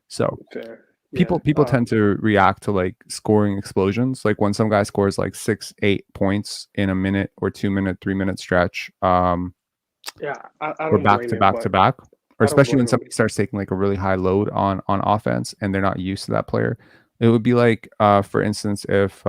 So Fair. people tend to react to like scoring explosions. Like when some guy scores like 6-8 points in a minute or 2 minute, 3 minute stretch, Yeah, I or don't back blame to him, back but to back, or I don't especially when blame him. somebody starts taking like a really high load on offense and they're not used to that player. It would be like, for instance, if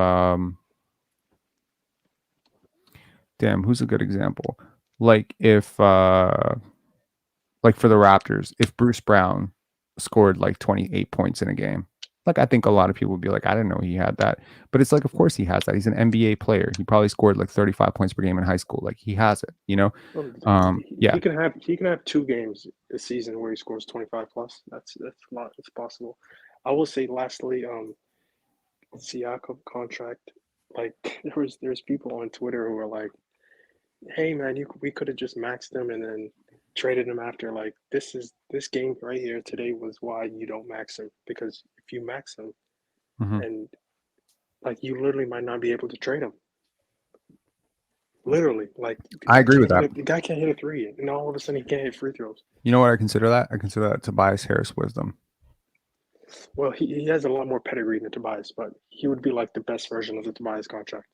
damn, who's a good example? Like if like for the Raptors, if Bruce Brown scored like 28 points in a game, like I think a lot of people would be like, I didn't know he had that. But it's like, of course he has that. He's an NBA player. He probably scored like 35 points per game in high school. Like he has it, you know? Yeah. He can have 2 games a season where he scores 25 plus. That's a lot. It's possible. I will say lastly, Siakam contract. Like there's people on Twitter who are like, "Hey man, we could have just maxed him and then traded him after." Like this game right here today was why you don't max him, because if you max him Mhm. and like you literally might not be able to trade him. Literally, like I agree with that. the guy can't hit a three, and all of a sudden he can't hit free throws. You know what I consider that? I consider that Tobias Harris wisdom. Well, he has a lot more pedigree than Tobias, but he would be like the best version of the Tobias contract.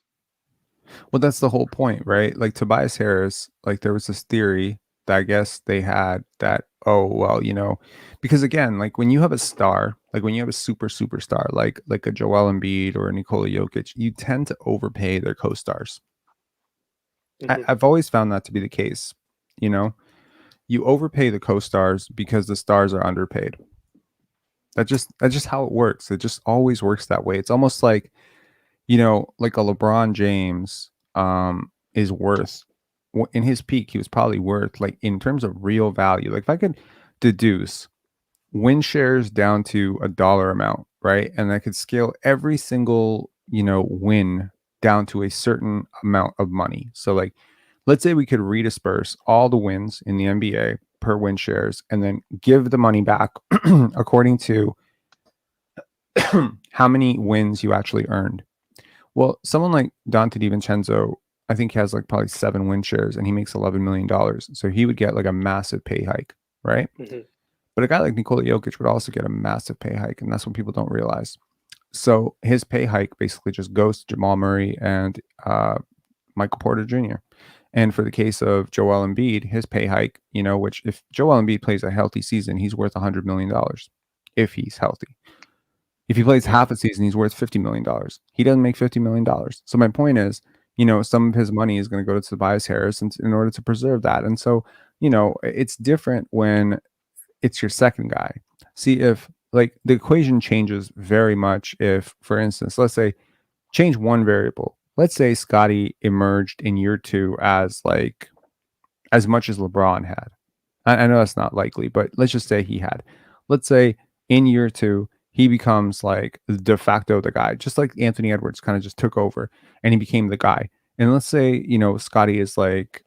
Well, that's the whole point, right? Like Tobias Harris, like there was this theory that I guess they had that, oh, well, you know, because again, like when you have a star, like when you have a superstar, like a Joel Embiid or a Nikola Jokic, you tend to overpay their co-stars. I've always found that to be the case. You know, you overpay the co-stars because the stars are underpaid. That's just how it works. It just always works that way. It's almost like, you know, like a LeBron James is worth, in his peak, he was probably worth, like in terms of real value. Like if I could deduce win shares down to a dollar amount, right? And I could scale every single, you know, win down to a certain amount of money. So like, let's say we could redisperse all the wins in the NBA per win shares and then give the money back according to how many wins you actually earned. Well, someone like Dante DiVincenzo, I think he has like probably 7 win shares and he makes $11 million. So he would get like a massive pay hike, right? Mm-hmm. But a guy like Nikola Jokic would also get a massive pay hike, and that's what people don't realize. So his pay hike basically just goes to Jamal Murray and Michael Porter Jr. And for the case of Joel Embiid, his pay hike, you know, which if Joel Embiid plays a healthy season, he's worth $100 million if he's healthy. If he plays half a season, he's worth $50 million. He doesn't make $50 million. So my point is, you know, some of his money is going to go to Tobias Harris in order to preserve that. And so, you know, it's different when it's your second guy. See, if like the equation changes very much if, for instance, let's say change one variable. Let's say Scotty emerged in year 2 as like as much as LeBron had. I know that's not likely, but let's just say he had. Let's say in year 2, he becomes like de facto the guy, just like Anthony Edwards kind of just took over and he became the guy. And let's say, you know, Scotty is like,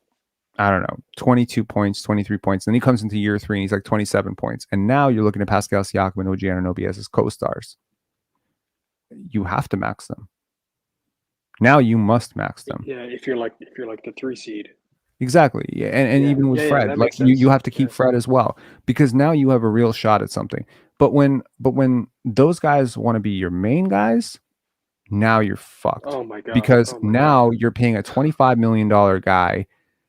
I don't know, 22 points, 23 points. And then he comes into year 3 and he's like 27 points. And now you're looking at Pascal Siakam and OG Anunoby as his co-stars. you have to max them. Now you must max them. Yeah, if you're like the 3 seed. Exactly. Yeah. And Yeah, even with yeah, Fred, that like makes sense. you have to keep Yeah. Fred as well, because now you have a real shot at something. But when those guys want to be your main guys, now you're fucked. Oh my god. Because Oh my now god. you're paying a $25 million guy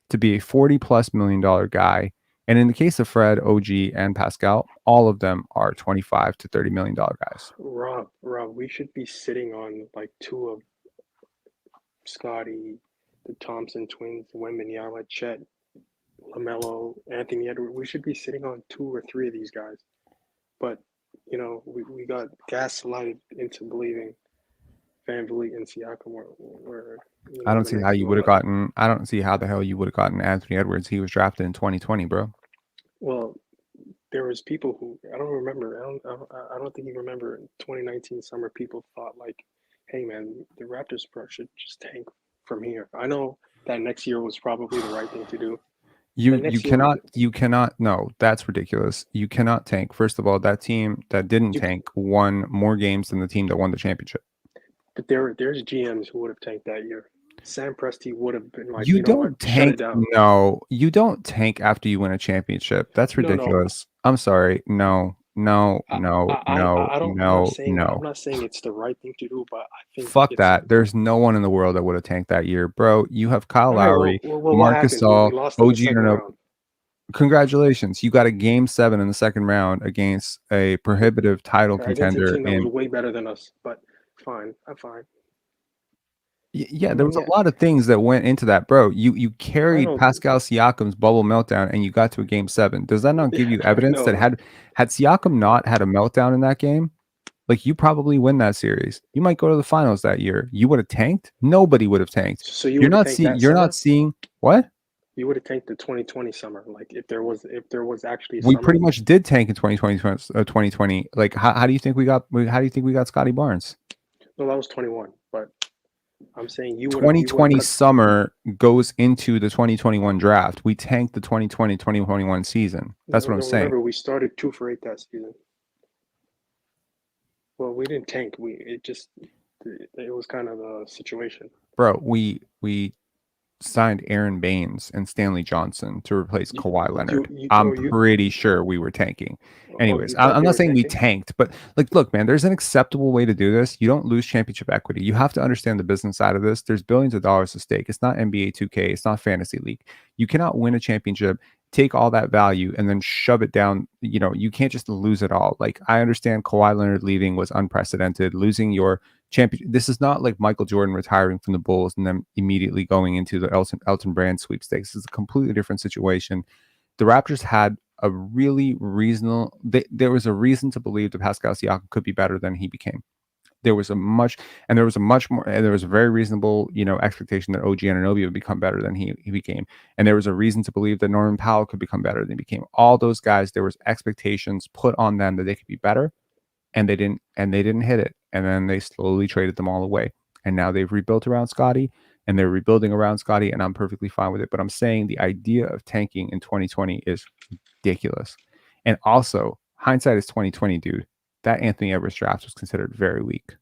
to be a $40+ million guy. And in the case of Fred, OG, and Pascal, all of them are $25 to $30 million guys. Rob, we should be sitting on like 2 of Scotty, the Thompson twins, Wembanyama, Chet, LaMelo, Anthony Edwards. We should be sitting on 2 or 3 of these guys. But, you know, we got gaslighted into believing Van Vliet and Siakam were I don't the see how next you two would have up. gotten. I don't see how the hell you would have gotten Anthony Edwards. He was drafted in 2020, bro. Well, there was people who I don't remember. I don't think you remember. In 2019 summer, people thought like, "Hey, man, the Raptors should just tank from here." I know that next year was probably the right thing to do. You next year, cannot. No, that's ridiculous. You cannot tank. First of all, that team that didn't tank won more games than the team that won the championship. But there's GMs who would have tanked that year. Sam Presti would have been like, You know don't what, shut tank. it down. No, you don't tank after you win a championship. That's No, no. ridiculous. I'm sorry. No. I don't. I'm not saying it's the right thing to do, but I think Fuck it's, that. There's no one in the world that would have tanked that year, bro. You have Kyle all right, Lowry, what Marc happened? Gasol, We lost in the OG second Anunoby. round. Congratulations. You got a game 7 in the second round against a prohibitive title Against a contender. team that was way better than us, but fine. I'm fine. Yeah, there was a lot of things that went into that, bro. You carried know. Pascal Siakam's bubble meltdown and you got to a game 7. Does that not give you evidence that had Siakam not had a meltdown in that game, like you probably win that series? You might go to the finals that year. You would have tanked? Nobody would have tanked. So you're not seeing what? You would have tanked the 2020 summer, like if there was actually we pretty much did tank in 2020. Like how do you think we got Scotty Barnes? No, that was 21, but I'm saying 2020 summer goes into the 2021 draft. We tanked the 2020-2021 season. That's what I'm saying. Remember, we started 2 for 8 that season. Well, we didn't tank. It was kind of a situation. Bro, we signed Aaron Baines and Stanley Johnson to replace Kawhi Leonard. I'm pretty sure we were tanking. Anyways, I'm not saying we tanked, but like, look, man, there's an acceptable way to do this. You don't lose championship equity. You have to understand the business side of this. There's billions of dollars at stake. It's not NBA 2K. It's not Fantasy League. You cannot win a championship, take all that value, and then shove it down. You know, you can't just lose it all. Like, I understand Kawhi Leonard leaving was unprecedented. Losing your champion. This is not like Michael Jordan retiring from the Bulls and then immediately going into the Elton Brand sweepstakes. This is a completely different situation. The Raptors had a really reasonable. There was a reason to believe that Pascal Siakam could be better than he became. There was a very reasonable, expectation that OG Anunoby would become better than he became, and there was a reason to believe that Norman Powell could become better than he became. All those guys, there was expectations put on them that they could be better, and they didn't hit it. And then they slowly traded them all away. And now they've rebuilt around Scotty, and they're rebuilding around Scotty, and I'm perfectly fine with it. But I'm saying the idea of tanking in 2020 is ridiculous. And also, hindsight is 2020, dude. That Anthony Edwards draft was considered very weak.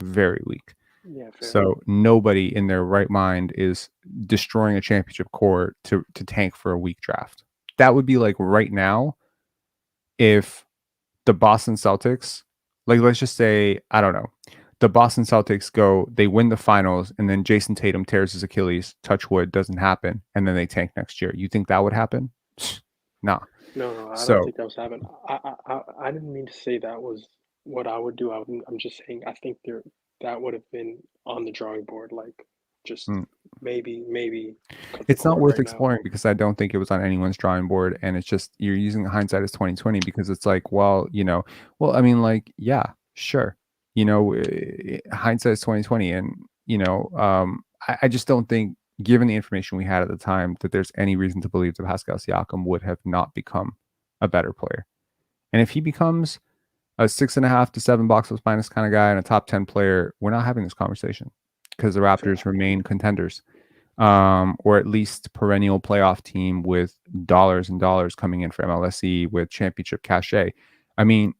Very weak. Yeah, fair. So nobody in their right mind is destroying a championship core to tank for a weak draft. That would be like right now if the Boston Celtics, like, let's just say, I don't know, the Boston Celtics they win the finals, and then Jason Tatum tears his Achilles, touch wood, doesn't happen, and then they tank next year. You think that would happen? Nah. No, I don't think that was happening. I didn't mean to say that was what I would do. I'm just saying I think that would have been on the drawing board, like just maybe. It's not worth exploring because I don't think it was on anyone's drawing board, and it's just you're using hindsight as 2020 because it's like, I mean, like, yeah, sure, hindsight is 2020, and I just don't think, given the information we had at the time, that there's any reason to believe that Pascal Siakam would have not become a better player. And if he becomes a 6.5 to 7 box plus minus kind of guy and a top 10 player, we're not having this conversation because the Raptors remain contenders, or at least perennial playoff team with dollars and dollars coming in for MLSE with championship cachet. I mean,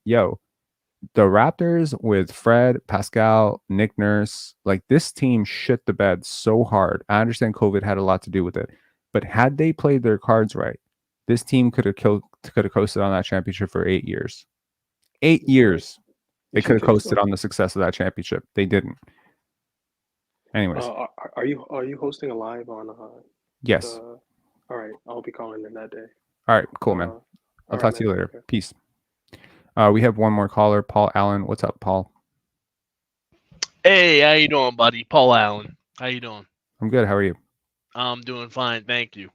the Raptors with Fred, Pascal, Nick Nurse, like this team shit the bed so hard. I understand COVID had a lot to do with it, but had they played their cards right, this team could have coasted on that championship for 8 years. 8 years. They could have coasted on the success of that championship. They didn't. Anyways, Are you hosting a live on? yes. All right, I'll be calling in that day. All right, cool, man. I'll talk to you later. Okay. Peace. We have one more caller, Paul Allen. What's up, Paul? Hey, how you doing, buddy? Paul Allen. How you doing? I'm good. How are you? I'm doing fine, thank you.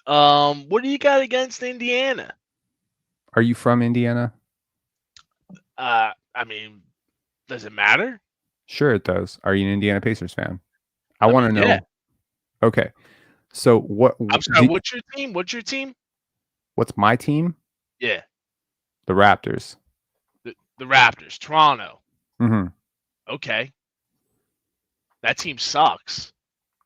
What do you got against Indiana? Are you from Indiana? I mean, does it matter? Sure, it does. Are you an Indiana Pacers fan? I want to know. Yeah. Okay. So what? I'm sorry. What's your team? What's your team? What's my team? Yeah. The Raptors. The Raptors. Toronto. Mm-hmm. Okay. That team sucks.